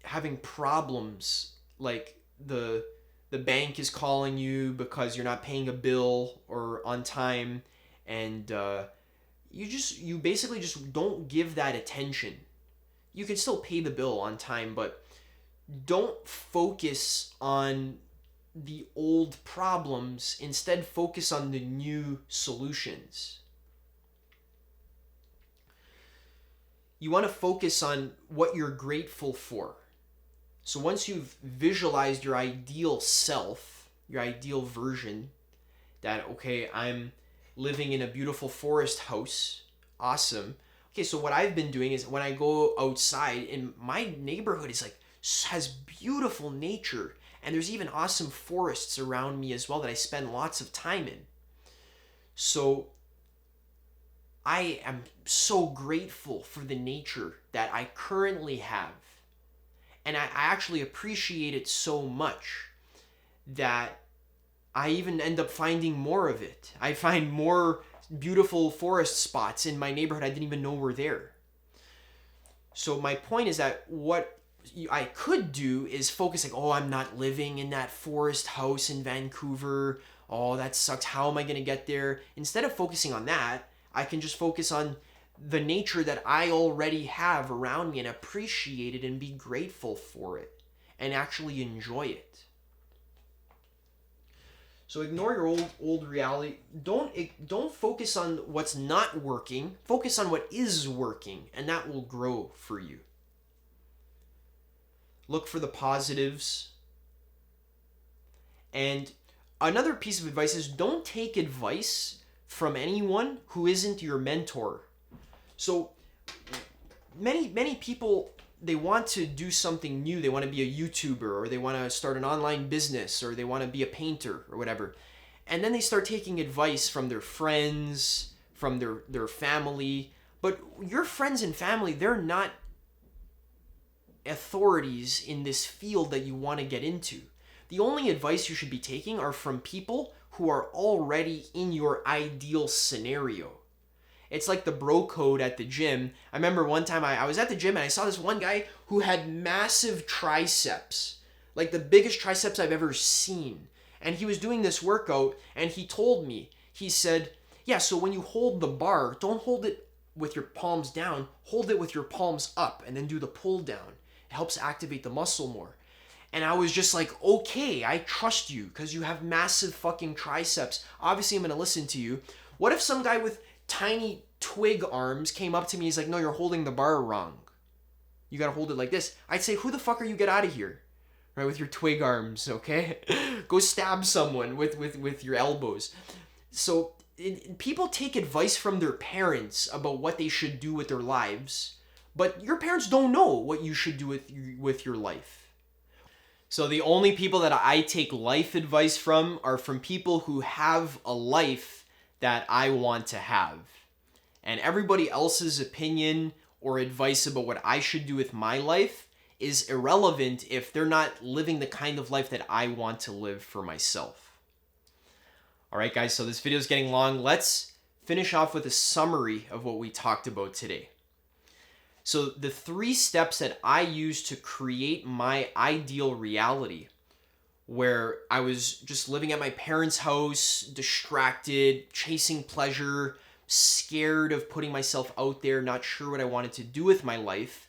having problems, like the bank is calling you because you're not paying a bill or on time, and you basically just don't give that attention. You can still pay the bill on time, but don't focus on the old problems. Instead, focus on the new solutions. You want to focus on what you're grateful for. So once you've visualized your ideal self, your ideal version, that, okay, I'm living in a beautiful forest house, awesome. Okay, so what I've been doing is when I go outside, in my neighborhood is like has beautiful nature, and there's even awesome forests around me as well that I spend lots of time in. So I am so grateful for the nature that I currently have. And I actually appreciate it so much that I even end up finding more of it. I find more beautiful forest spots in my neighborhood I didn't even know were there. So my point is that what I could do is focus like, oh, I'm not living in that forest house in Vancouver. oh, that sucks. How am I going to get there? Instead of focusing on that, I can just focus on the nature that I already have around me and appreciate it and be grateful for it and actually enjoy it. So ignore your old reality. Don't focus on what's not working. Focus on what is working, and that will grow for you. Look for the positives. And another piece of advice is don't take advice from anyone who isn't your mentor. So many people, they want to do something new. They want to be a YouTuber, or they want to start an online business, or they want to be a painter or whatever. And then they start taking advice from their friends, from their family. But your friends and family, they're not authorities in this field that you want to get into. The only advice you should be taking are from people who are already in your ideal scenario. It's like the bro code at the gym. I remember one time I was at the gym and I saw this one guy who had massive triceps, like the biggest triceps I've ever seen. And he was doing this workout and he told me, he said, yeah, so when you hold the bar, don't hold it with your palms down, hold it with your palms up and then do the pull down. It helps activate the muscle more. And I was just like, okay, I trust you because you have massive fucking triceps. Obviously, I'm going to listen to you. What if some guy with tiny twig arms came up to me, he's like, no, you're holding the bar wrong. You got to hold it like this. I'd say, who the fuck are you? Get out of here. Right, with your twig arms, okay? Go stab someone with your elbows. So people take advice from their parents about what they should do with their lives, but your parents don't know what you should do with your life. So the only people that I take life advice from are from people who have a life that I want to have. And everybody else's opinion or advice about what I should do with my life is irrelevant if they're not living the kind of life that I want to live for myself. All right, guys, so this video is getting long. Let's finish off with a summary of what we talked about today. So the 3 steps that I use to create my ideal reality, where I was just living at my parents' house, distracted, chasing pleasure, scared of putting myself out there, not sure what I wanted to do with my life,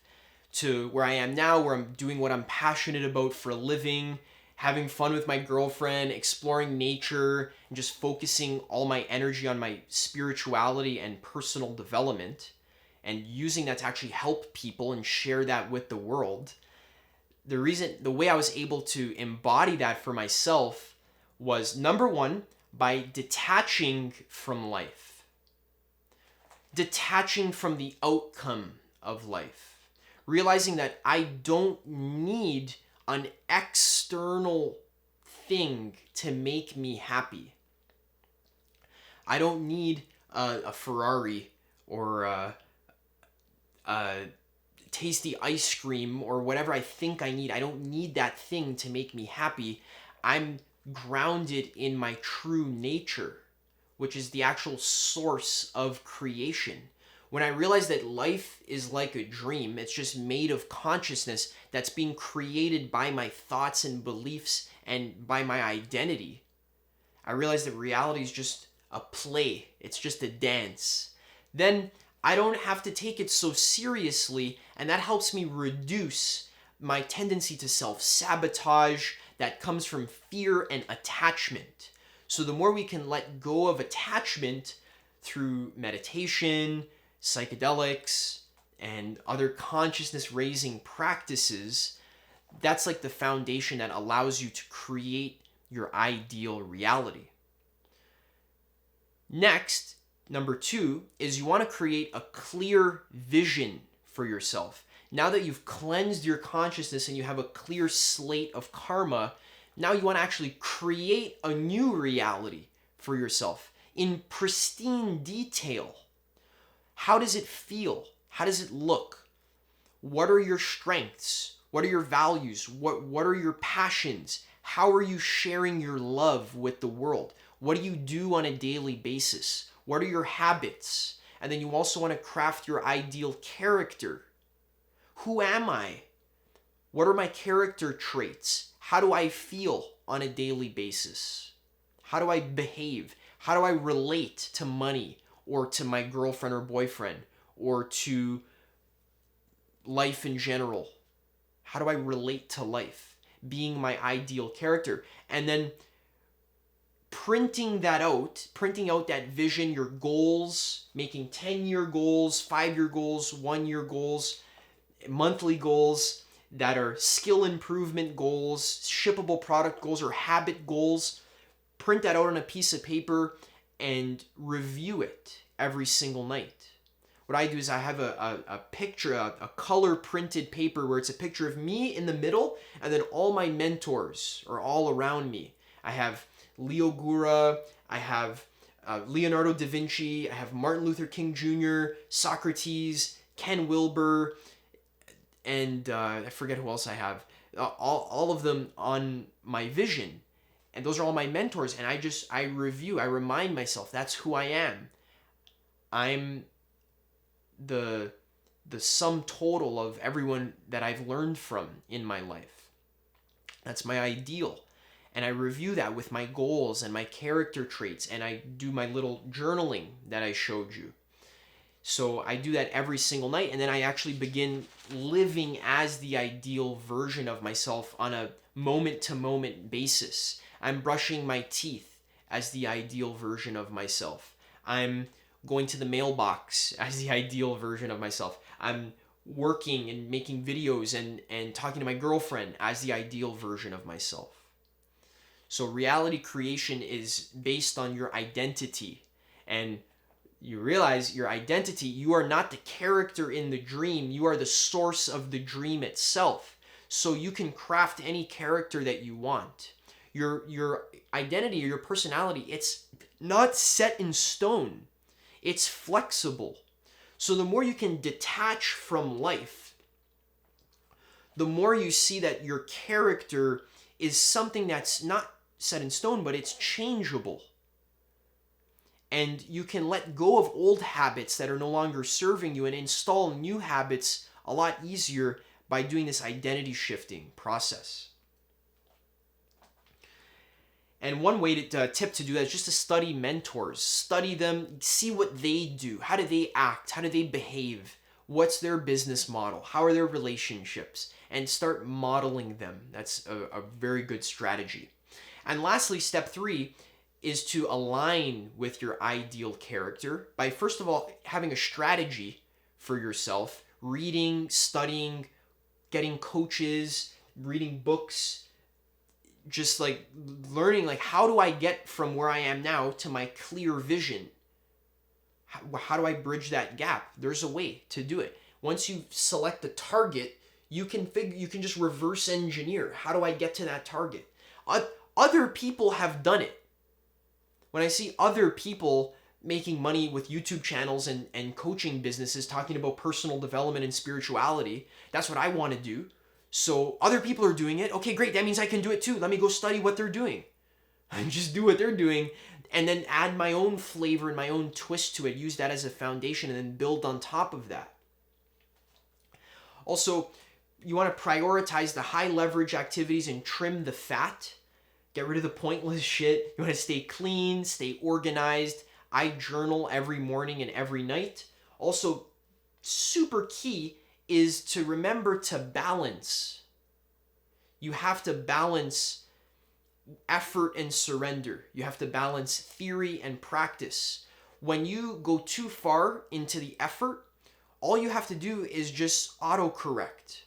to where I am now, where I'm doing what I'm passionate about for a living, having fun with my girlfriend, exploring nature, and just focusing all my energy on my spirituality and personal development, and using that to actually help people and share that with the world. The way I was able to embody that for myself was, number 1, by detaching from life. Detaching from the outcome of life. Realizing that I don't need an external thing to make me happy. I don't need a Ferrari or a tasty ice cream or whatever I think I need. I don't need that thing to make me happy. I'm grounded in my true nature, which is the actual source of creation. When I realized that life is like a dream, it's just made of consciousness that's being created by my thoughts and beliefs and by my identity, I realized that reality is just a play. It's just a dance. Then I don't have to take it so seriously, and that helps me reduce my tendency to self-sabotage that comes from fear and attachment. So the more we can let go of attachment through meditation, psychedelics, and other consciousness-raising practices, that's like the foundation that allows you to create your ideal reality. Next, number 2 is you want to create a clear vision for yourself. Now that you've cleansed your consciousness and you have a clear slate of karma, now you want to actually create a new reality for yourself in pristine detail. How does it feel? How does it look? What are your strengths? What are your values? What are your passions? How are you sharing your love with the world? What do you do on a daily basis? What are your habits? And then you also want to craft your ideal character. Who am I? What are my character traits? How do I feel on a daily basis? How do I behave? How do I relate to money or to my girlfriend or boyfriend or to life in general? How do I relate to life? Being my ideal character. And then printing out that vision, your goals, making 10-year goals, 5-year goals, 1-year goals, monthly goals that are skill improvement goals, shippable product goals, or habit goals. Print that out on a piece of paper and review it every single night. What I do is I have a picture, a color printed paper where it's a picture of me in the middle and then all my mentors are all around me. I have Leo Gura, I have Leonardo da Vinci, I have Martin Luther King Jr., Socrates, Ken Wilber, and I forget who else I have. All of them on my vision. And those are all my mentors. And I review, I remind myself, that's who I am. I'm the sum total of everyone that I've learned from in my life. That's my ideal. And I review that with my goals and my character traits, and I do my little journaling that I showed you. So I do that every single night, and then I actually begin living as the ideal version of myself on a moment-to-moment basis. I'm brushing my teeth as the ideal version of myself. I'm going to the mailbox as the ideal version of myself. I'm working and making videos and talking to my girlfriend as the ideal version of myself. So reality creation is based on your identity. And you realize your identity, you are not the character in the dream, you are the source of the dream itself. So you can craft any character that you want. Your identity or your personality, it's not set in stone. It's flexible. So the more you can detach from life, the more you see that your character is something that's not set in stone, but it's changeable. And you can let go of old habits that are no longer serving you and install new habits a lot easier by doing this identity shifting process. And one way tip to do that is just to study mentors. Study them, see what they do. How do they act? How do they behave? What's their business model? How are their relationships? And start modeling them. That's a very good strategy. And lastly, step 3 is to align with your ideal character by, first of all, having a strategy for yourself, reading, studying, getting coaches, reading books, just like learning, like, how do I get from where I am now to my clear vision? How do I bridge that gap? There's a way to do it. Once you select the target, you can just reverse engineer. How do I get to that target? Other people have done it. When I see other people making money with YouTube channels and coaching businesses talking about personal development and spirituality, that's what I want to do. So other people are doing it. Okay, great. That means I can do it too. Let me go study what they're doing. And just do what they're doing and then add my own flavor and my own twist to it. Use that as a foundation and then build on top of that. Also, you want to prioritize the high leverage activities and trim the fat. Get rid of the pointless shit. You want to stay clean, stay organized. I journal every morning and every night. Also, super key is to remember to balance. You have to balance effort and surrender. You have to balance theory and practice. When you go too far into the effort, all you have to do is just autocorrect.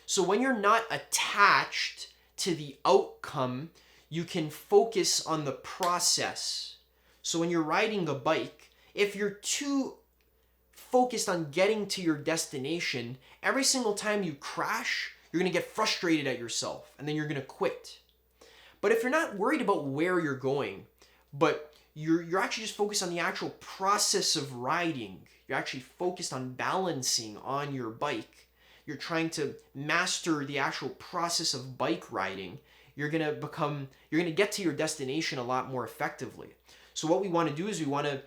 So when you're not attached to the outcome, you can focus on the process. So when you're riding a bike, if you're too focused on getting to your destination, every single time you crash, you're going to get frustrated at yourself and then you're going to quit. But if you're not worried about where you're going, but you're actually just focused on the actual process of riding, you're actually focused on balancing on your bike, you're trying to master the actual process of bike riding, you're going to get to your destination a lot more effectively. So what we want to do is we want to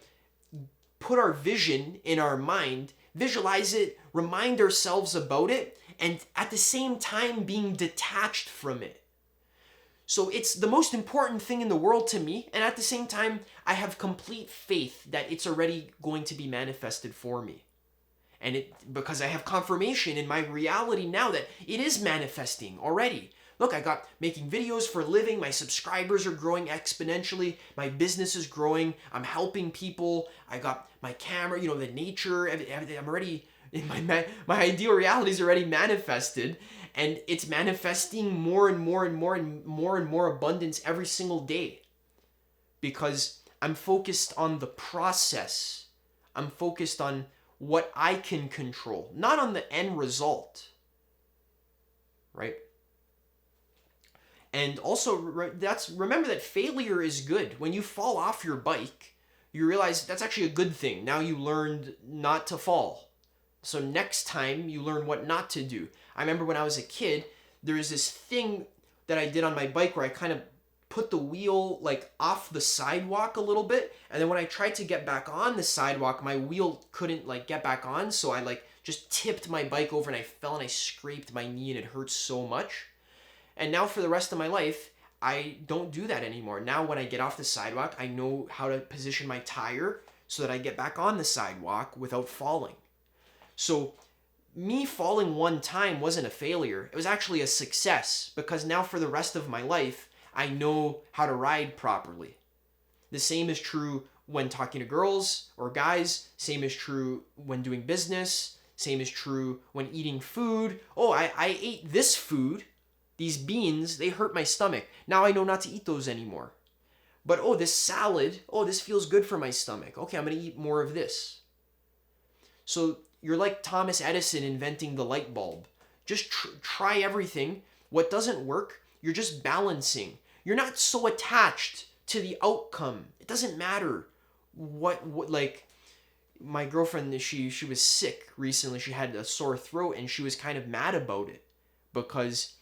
put our vision in our mind, visualize it, remind ourselves about it, and at the same time being detached from it. So it's the most important thing in the world to me, and at the same time, I have complete faith that it's already going to be manifested for me. And because I have confirmation in my reality now that it is manifesting already. Look, I got making videos for a living, my subscribers are growing exponentially, my business is growing, I'm helping people, I got my camera, the nature, everything. I'm already in my ideal reality is already manifested, and it's manifesting more and more and more and more and more abundance every single day, because I'm focused on the process. I'm focused on what I can control, not on the end result, right? And also, remember that failure is good. When you fall off your bike, you realize that's actually a good thing. Now you learned not to fall. So next time you learn what not to do. I remember when I was a kid, there was this thing that I did on my bike where I kind of put the wheel like off the sidewalk a little bit, and then when I tried to get back on the sidewalk, my wheel couldn't like get back on, so I like just tipped my bike over and I fell and I scraped my knee and it hurt so much. And now for the rest of my life, I don't do that anymore. Now when I get off the sidewalk, I know how to position my tire so that I get back on the sidewalk without falling. So me falling one time wasn't a failure. It was actually a success, because now for the rest of my life, I know how to ride properly. The same is true when talking to girls or guys. Same is true when doing business. Same is true when eating food. Oh, I ate this food. These beans, they hurt my stomach. Now I know not to eat those anymore. But oh, this salad, oh, this feels good for my stomach. Okay, I'm going to eat more of this. So you're like Thomas Edison inventing the light bulb. Just try everything. What doesn't work, you're just balancing. You're not so attached to the outcome. It doesn't matter what like my girlfriend, she was sick recently. She had a sore throat and she was kind of mad about it because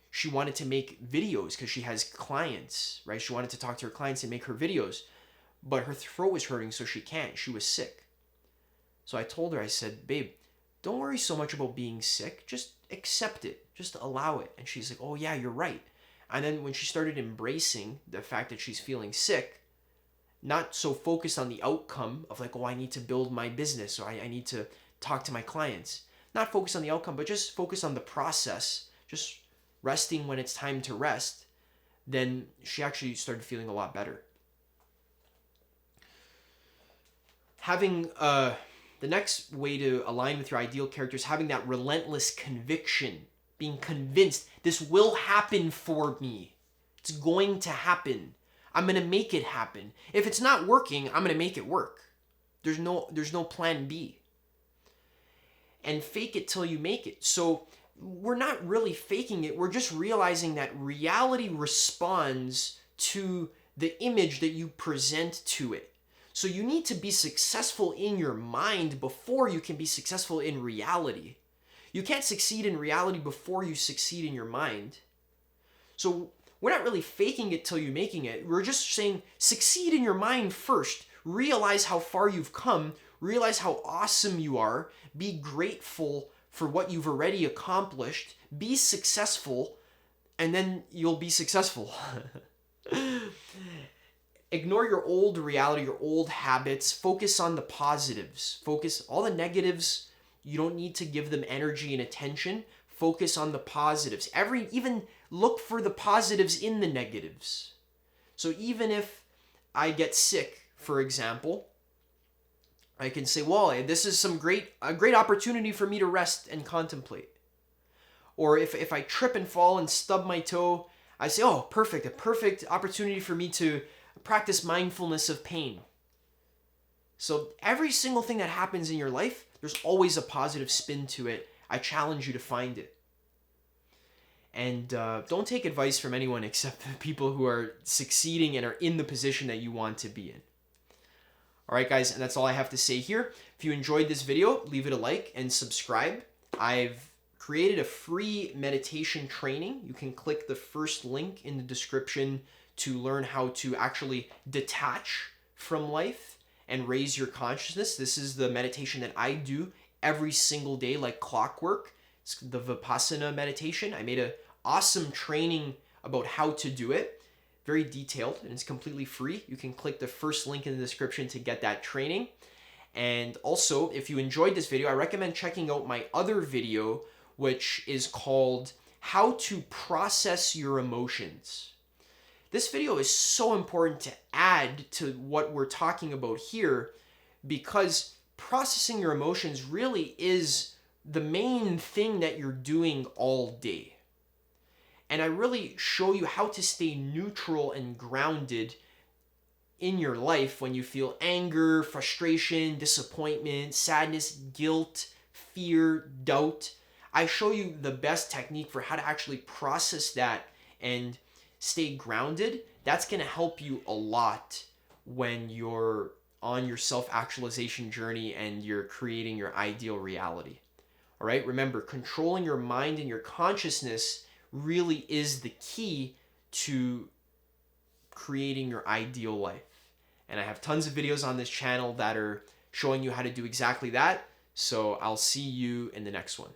she wanted to make videos because she has clients, right? She wanted to talk to her clients and make her videos, but her throat was hurting, so she can't. She was sick. So I told her, I said, babe, don't worry so much about being sick. Just accept it. Just allow it. And she's like, oh yeah, you're right. And then when she started embracing the fact that she's feeling sick, not so focused on the outcome of like, oh, I need to build my business or I need to talk to my clients. Not focused on the outcome, but just focus on the process. Just resting when it's time to rest. Then she actually started feeling a lot better. Having the next way to align with your ideal character is having that relentless conviction, being convinced this will happen for me. It's going to happen. I'm going to make it happen. If it's not working, I'm going to make it work. There's no plan B. And fake it till you make it. So we're not really faking it. We're just realizing that reality responds to the image that you present to it. So you need to be successful in your mind before you can be successful in reality. You can't succeed in reality before you succeed in your mind. So we're not really faking it till you're making it. We're just saying succeed in your mind first. Realize how far you've come. Realize how awesome you are. Be grateful for what you've already accomplished. Be successful, and then you'll be successful. Ignore your old reality, your old habits. Focus on the positives. Focus all the negatives. You don't need to give them energy and attention. Focus on the positives. Even look for the positives in the negatives. So even if I get sick, for example, I can say, well, this is a great opportunity for me to rest and contemplate. Or if I trip and fall and stub my toe, I say, oh, perfect, a perfect opportunity for me to practice mindfulness of pain. So every single thing that happens in your life, there's always a positive spin to it. I challenge you to find it. And don't take advice from anyone except the people who are succeeding and are in the position that you want to be in. All right, guys, and that's all I have to say here. If you enjoyed this video, leave it a like and subscribe. I've created a free meditation training. You can click the first link in the description to learn how to actually detach from life and raise your consciousness. This is the meditation that I do every single day like clockwork. It's the Vipassana meditation. I made an awesome training about how to do it. Very detailed, and it's completely free. You can click the first link in the description to get that training. And also, if you enjoyed this video, I recommend checking out my other video, which is called How to Process Your Emotions. This video is so important to add to what we're talking about here, because processing your emotions really is the main thing that you're doing all day. And I really show you how to stay neutral and grounded in your life when you feel anger, frustration, disappointment, sadness, guilt, fear, doubt. I show you the best technique for how to actually process that and stay grounded. That's going to help you a lot when you're on your self-actualization journey and you're creating your ideal reality. All right, remember, controlling your mind and your consciousness really is the key to creating your ideal life. And I have tons of videos on this channel that are showing you how to do exactly that. So I'll see you in the next one.